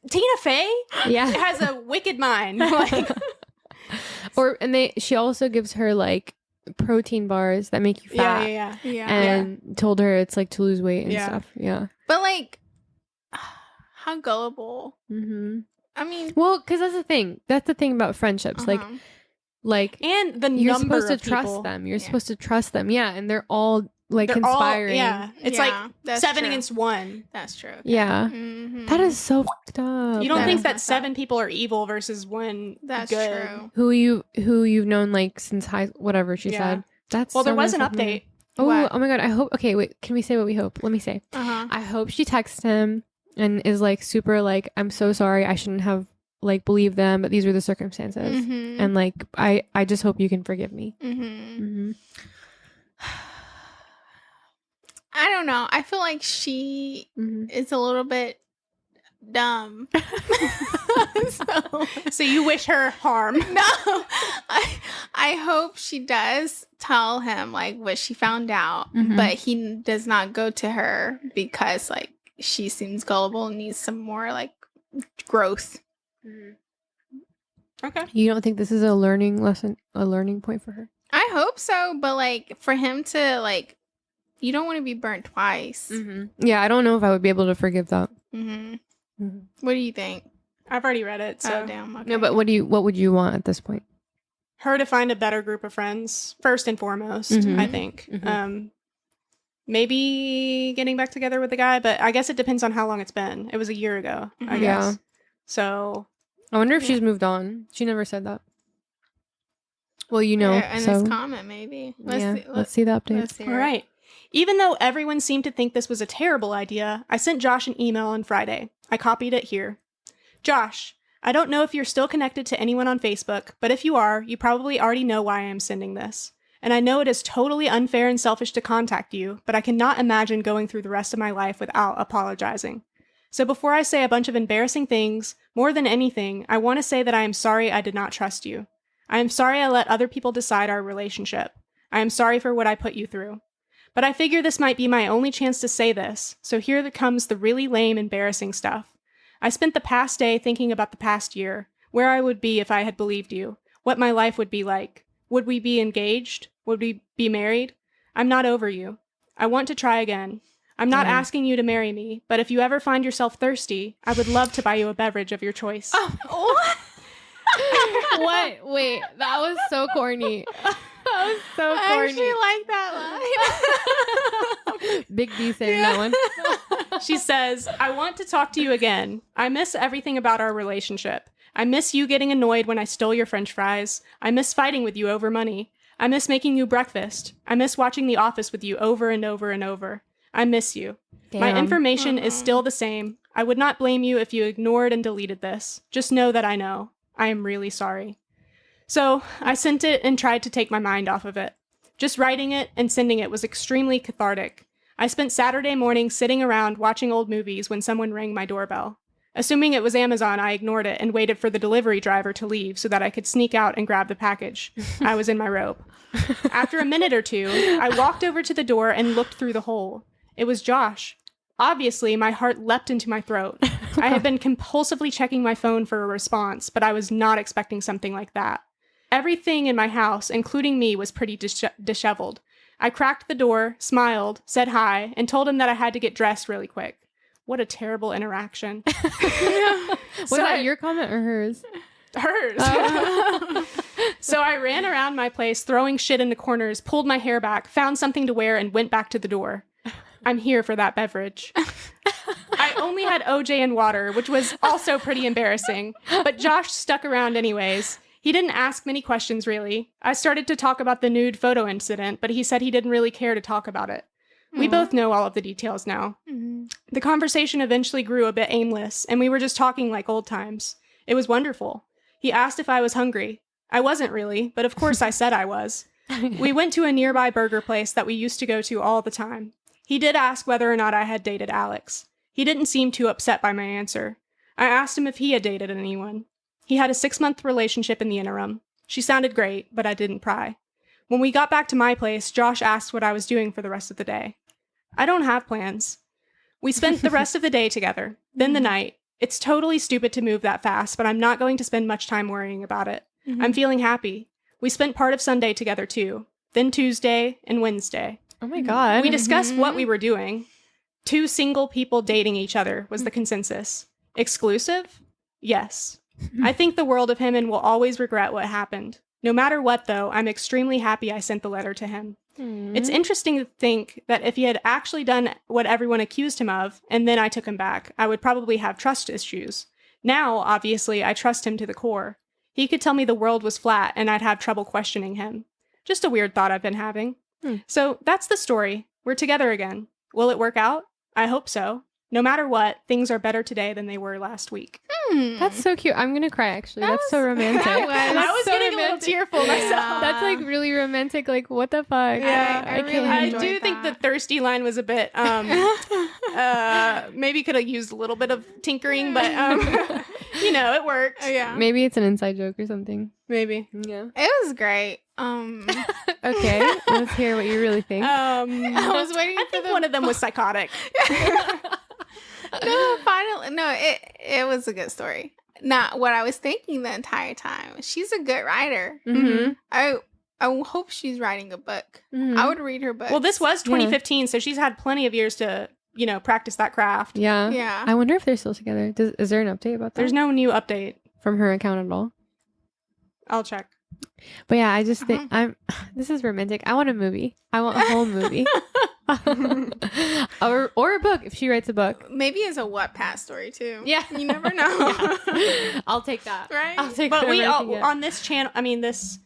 B: Tina Fey
A: yeah.
B: has a wicked mind. Like,
A: She also gives her like protein bars that make you fat.
B: yeah.
C: Yeah.
A: And told her it's like to lose weight and
B: Yeah.
A: stuff. Yeah.
C: But like, how gullible.
A: Mm-hmm.
C: I mean,
A: Well, because that's the thing. That's the thing about friendships. Like
B: And the
A: you're
B: number
A: supposed to
B: of
A: trust
B: people.
A: them. You're supposed to trust them. Yeah, and they're all like
B: They're all-
A: conspiring.
B: yeah, it's
C: Yeah,
B: like
C: that's
B: 7
C: true.
B: against 1.
C: that's true.
A: Yeah.
C: Mhm.
A: That is so fucked up.
B: You don't
C: That
B: think
C: is
B: that
C: messed up.
B: 7 people are evil versus 1
C: That's
B: good.
C: true.
A: who you've known like since whatever she
B: Yeah.
A: said. That's
B: Well, there
A: so
B: was an
A: messed up, man.
B: update.
A: Oh,
C: What?
A: oh my god! I hope. Okay, wait. Can we say what we hope? Let me say. I hope she texts him and is like super like, I'm so sorry. I shouldn't have like believed them, but these were the circumstances.
C: Mhm.
A: And like, I just hope you can forgive me.
C: Mhm. I don't know. I feel like she is a little bit dumb.
B: So you wish her harm.
C: No, I hope she does tell him like what she found out, but he does not go to her because like she seems gullible and needs some more like growth.
B: Okay.
A: You don't think this is a learning lesson, a learning point for her?
C: I hope so, but like for him to like, you don't want to be burnt twice.
A: Yeah, I don't know if I would be able to forgive that.
C: What do you think?
B: I've already read it. So
C: Oh damn. Okay.
A: No, but what would you want at this point?
B: her to find a better group of friends, first and foremost, I think. Maybe getting back together with the guy, but I guess it depends on how long it's been. It was a year ago, I guess.
A: Yeah.
B: So
A: I wonder if she's moved on. She never said that. Well, you know.
C: In this comment, maybe.
A: Let's see the updates.
B: All right. Even though everyone seemed to think this was a terrible idea, I sent Josh an email on Friday. I copied it here. Josh, I don't know if you're still connected to anyone on Facebook, but if you are, you probably already know why I am sending this. And I know it is totally unfair and selfish to contact you, but I cannot imagine going through the rest of my life without apologizing. So before I say a bunch of embarrassing things, more than anything, I want to say that I am sorry I did not trust you. I am sorry I let other people decide our relationship. I am sorry for what I put you through. But I figure this might be my only chance to say this, so here comes the really lame, embarrassing stuff. I spent the past day thinking about the past year, where I would be if I had believed you, what my life would be like. Would we be engaged? Would we be married? I'm not over you. I want to try again. I'm not asking you to marry me, but if you ever find yourself thirsty, I would love to buy you a beverage of your choice.
A: What? Wait, that was so corny. That was so corny.
C: I actually like that line.
A: Big B saying that one.
B: She says, I want to talk to you again. I miss everything about our relationship. I miss you getting annoyed when I stole your French fries. I miss fighting with you over money. I miss making you breakfast. I miss watching The Office with you over and over and over. I miss you.
A: Damn.
B: My information is still the same. I would not blame you if you ignored and deleted this. Just know that I know. I am really sorry. So I sent it and tried to take my mind off of it. Just writing it and sending it was extremely cathartic. I spent Saturday morning sitting around watching old movies when someone rang my doorbell. Assuming it was Amazon, I ignored it and waited for the delivery driver to leave so that I could sneak out and grab the package. I was in my robe. After a minute or two, I walked over to the door and looked through the hole. It was Josh. Obviously, my heart leapt into my throat. I had been compulsively checking my phone for a response, but I was not expecting something like that. Everything in my house, including me, was pretty disheveled. I cracked the door, smiled, said hi, and told him that I had to get dressed really quick. What a terrible interaction.
A: Was that your comment or hers?
B: Hers. So I ran around my place, throwing shit in the corners, pulled my hair back, found something to wear, and went back to the door. I'm here for that beverage. I only had OJ and water, which was also pretty embarrassing, but Josh stuck around anyways. He didn't ask many questions, really. I started to talk about the nude photo incident, but he said he didn't really care to talk about it. We both know all of the details now. The conversation eventually grew a bit aimless, and we were just talking like old times. It was wonderful. He asked if I was hungry. I wasn't really, but of course I said I was. We went to a nearby burger place that we used to go to all the time. He did ask whether or not I had dated Alex. He didn't seem too upset by my answer. I asked him if he had dated anyone. He had a 6-month relationship in the interim. She sounded great, but I didn't pry. When we got back to my place, Josh asked what I was doing for the rest of the day. I don't have plans. We spent the rest of the day together, then the night. It's totally stupid to move that fast, but I'm not going to spend much time worrying about it. I'm feeling happy. We spent part of Sunday together too, then Tuesday and Wednesday.
A: Oh my God.
B: We discussed what we were doing. 2 single people dating each other was the consensus. Exclusive? Yes. I think the world of him and will always regret what happened. No matter what, though, I'm extremely happy I sent the letter to him. It's interesting to think that if he had actually done what everyone accused him of, and then I took him back, I would probably have trust issues. Now, obviously, I trust him to the core. He could tell me the world was flat, and I'd have trouble questioning him. Just a weird thought I've been having. So that's the story. We're together again. Will it work out? I hope so. No matter what, things are better today than they were last week.
A: That's so cute. I'm gonna cry, actually. That's so romantic.
B: I was getting a little tearful myself.
A: That's like really romantic. Like, what the fuck?
B: Yeah,
C: I
B: do think the thirsty line was a bit, maybe could have used a little bit of tinkering, but, you know, it worked.
C: Yeah.
A: Maybe it's an inside joke or something.
B: Maybe.
A: Yeah.
C: It was great.
A: Okay, let's hear what you really think.
C: I was waiting
B: I think one of them was psychotic.
C: It was a good story. Not what I was thinking the entire time. She's a good writer. I hope she's writing a book. I would read her book.
B: Well, this was 2015, so she's had plenty of years to, you know, practice that craft.
C: Yeah.
A: I wonder if they're still together. Is there an update about that?
B: There's no new update.
A: From her account at all?
B: I'll check.
A: But yeah, I just think this is romantic. I want a movie. I want a whole movie. or a book if she writes a book.
C: Maybe it's a Wattpad story too.
A: Yeah.
C: You never know.
A: Yeah. I'll take that.
C: Right?
A: I'll take
B: But we
A: all,
B: on this channel, this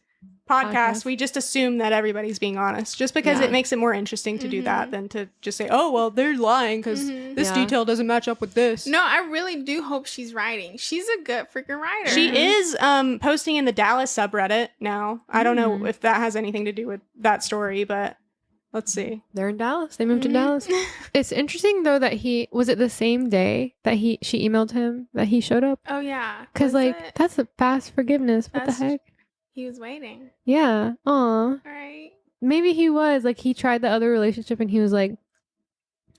B: podcast, we just assume that everybody's being honest, just because it makes it more interesting to do that than to just say, oh, well, they're lying because this detail doesn't match up with this.
C: No, I really do hope she's writing. She's a good freaking writer.
B: She is posting in the Dallas subreddit now. I don't know if that has anything to do with that story, but let's see.
A: They're in Dallas. They moved to Dallas. It's interesting though that was it the same day that she emailed him that he showed up?
C: Oh yeah,
A: because that's a fast forgiveness. What the heck?
C: He was waiting.
A: Yeah. Aw.
C: Right.
A: Maybe he was like he tried the other relationship and he was like,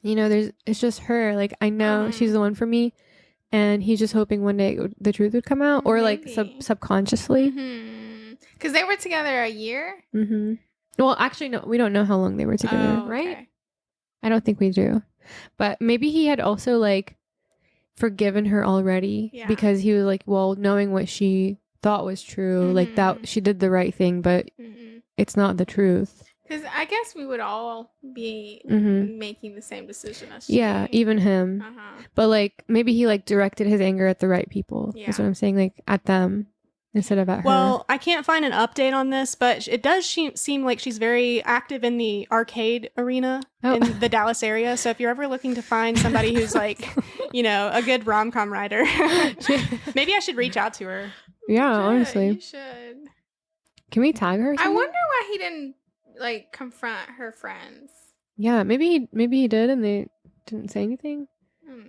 A: it's just her. Like I know she's the one for me, and he's just hoping one day the truth would come out, or like subconsciously.
C: Because they were together a year.
A: Well, actually, no, we don't know how long they were together, right? I don't think we do, but maybe he had also like forgiven her already because he was like, well, knowing what she thought was true, like that she did the right thing, but it's not the truth.
C: Because I guess we would all be making the same decision as she.
A: Yeah, even him. But like maybe he like directed his anger at the right people. That's what I'm saying, like at them instead of at her.
B: Well, I can't find an update on this, but it does seem like she's very active in the arcade arena in the Dallas area. So if you're ever looking to find somebody who's like, a good rom-com writer, maybe I should reach out to her.
A: Yeah, honestly.
C: You should.
A: Can we tag her?
C: I wonder why he didn't like confront her friends.
A: Yeah, maybe he did and they didn't say anything.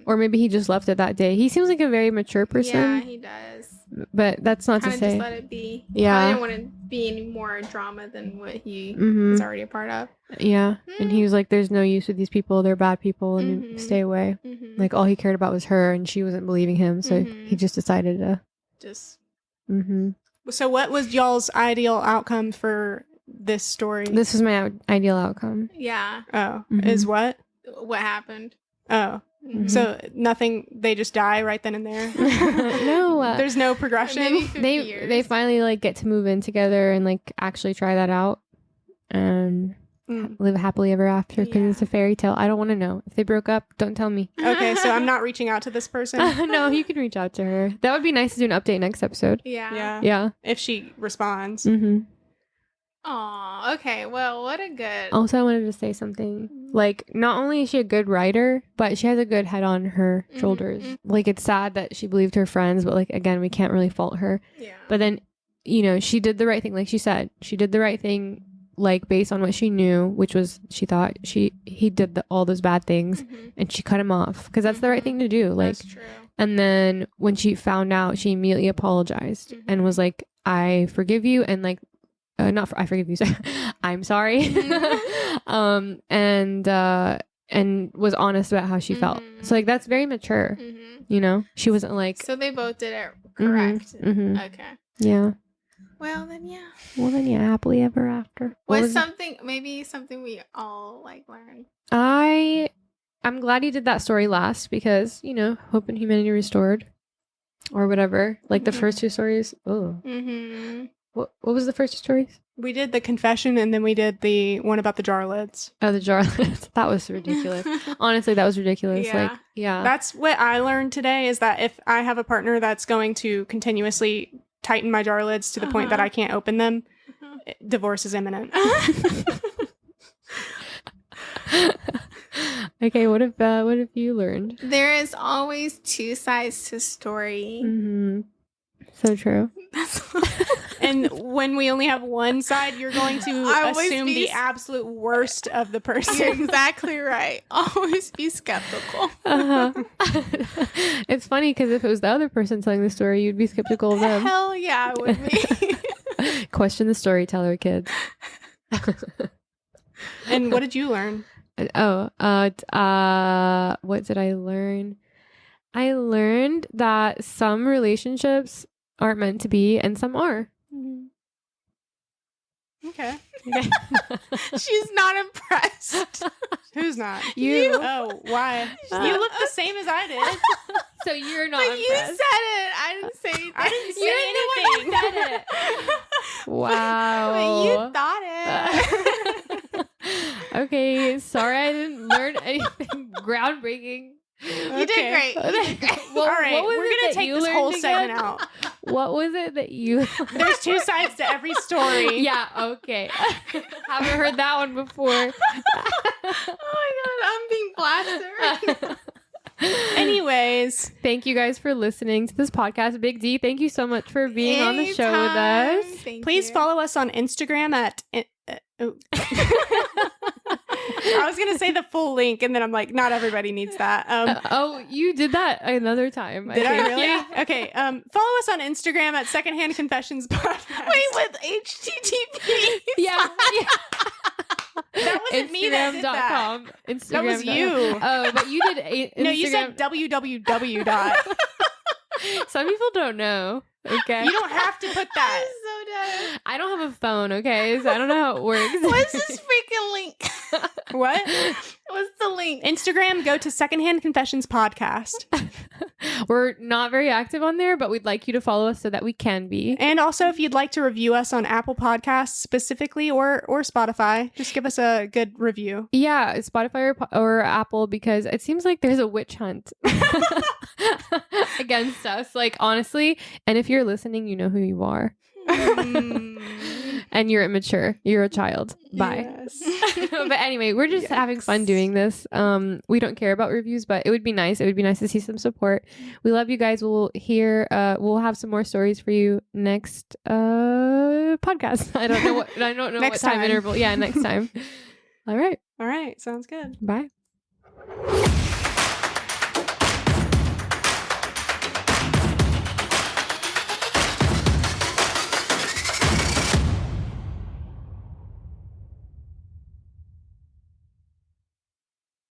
A: Or maybe he just left it that day. He seems like a very mature person.
C: Yeah, he does.
A: But that's not to say.
C: Just let it be.
A: Yeah.
C: I didn't want to be any more drama than what he was already a part of.
A: Yeah. And he was like, there's no use with these people. They're bad people and stay away. Like all he cared about was her and she wasn't believing him. So he just decided to.
B: So what was y'all's ideal outcome for this story?
A: This was my ideal outcome.
C: Yeah.
B: Oh. Is what?
C: What happened?
B: Oh. So nothing, they just die right then and there?
A: No.
B: There's no progression?
A: They finally like get to move in together and like actually try that out and live happily ever after because it's a fairy tale. I don't want to know. If they broke up, don't tell me.
B: Okay, so I'm not reaching out to this person?
A: No, you can reach out to her. That would be nice to do an update next episode.
B: Yeah. If she responds.
C: Aw, okay. Well, what a good...
A: Also, I wanted to say something. Like, not only is she a good writer, but she has a good head on her shoulders. Like, it's sad that she believed her friends, but, like, again, we can't really fault her.
C: Yeah.
A: But then, she did the right thing. Like she said, she did the right thing, like, based on what she knew, which was she thought he did all those bad things, and she cut him off. Because that's the right thing to do. Like,
C: that's true. And
A: then when she found out, she immediately apologized and was like, I forgive you, and, like, I forgive you. Sorry. I'm sorry. And was honest about how she felt. So like that's very mature. She wasn't like.
C: So they both did it correct. Okay.
A: Yeah.
C: Well then, yeah.
A: Happily ever after.
C: Maybe something we all like learn.
A: I'm glad he did that story last because hope and humanity restored, or whatever. Like the first two stories. Oh. What was the first two stories?
B: We did the confession and then we did the one about the jar lids.
A: Oh, the jar lids. That was ridiculous. Honestly, that was ridiculous.
C: Yeah.
A: Like, yeah.
B: That's what I learned today is that if I have a partner that's going to continuously tighten my jar lids to the point that I can't open them, divorce is imminent.
A: Okay, what have you learned?
C: There is always two sides to a story.
A: So true.
B: And when we only have one side, you're going to assume the absolute worst of the person.
C: You're exactly right. Always be skeptical.
A: It's funny because if it was the other person telling the story, you'd be skeptical of them.
C: Hell yeah, I would be.
A: Question the storyteller, kids.
B: And what did you learn?
A: What did I learn? I learned that some relationships aren't meant to be and some are.
B: Okay.
C: She's not impressed.
B: Who's not?
A: You.
B: Oh, why? You look the same as I did.
A: So you're not
C: But
A: impressed.
C: you said it. I didn't say anything.
B: I didn't say anything.
A: Said it. Wow.
C: You thought it.
A: Okay, sorry I didn't learn anything groundbreaking.
C: You did great.
A: Well,
B: all right,
A: what was
B: we're
A: it
B: gonna
A: that
B: take
A: you
B: this whole
A: learned
B: segment
A: again?
B: out.
A: What was it that you
B: There's two sides to every story.
A: Yeah, okay. Haven't heard that one before.
C: Oh my god, I'm being blasted.
B: Anyways,
A: thank you guys for listening to this podcast. Big D, thank you so much for being on the show with us.
B: Please follow us on Instagram at I was gonna say the full link, and then I'm like, not everybody needs that.
A: You did that another time.
B: Did I
A: think.
B: really?
A: Yeah.
B: Okay. Follow us on Instagram at Secondhand Confessions Podcast.
C: Wait, with HTTP.
A: Yeah.
B: That wasn't me that did that.
A: Instagram.com. Instagram.
B: That was you.
A: Oh, but you did Instagram.
B: No, you said www.
A: Some people don't know. Okay.
B: You don't have to put that.
C: I'm so dead.
A: I don't have a phone, okay? So I don't know how it works.
C: What's this freaking link?
B: What?
C: What's the link?
B: Instagram, go to Secondhand Confessions Podcast.
A: We're not very active on there, but we'd like you to follow us so that we can be.
B: And also, if you'd like to review us on Apple Podcasts specifically or Spotify, just give us a good review.
A: Yeah, Spotify or Apple, because it seems like there's a witch hunt against us. Like, honestly, and if you're listening, you know who you are. And you're immature. You're a child. Bye.
B: Yes.
A: But anyway, we're just having fun doing this. We don't care about reviews, but it would be nice. It would be nice to see some support. We love you guys. We'll have some more stories for you next podcast. I don't know what
B: Next
A: what time
B: time.
A: interval. Yeah, next time. All right.
B: All right. Sounds good.
A: Bye.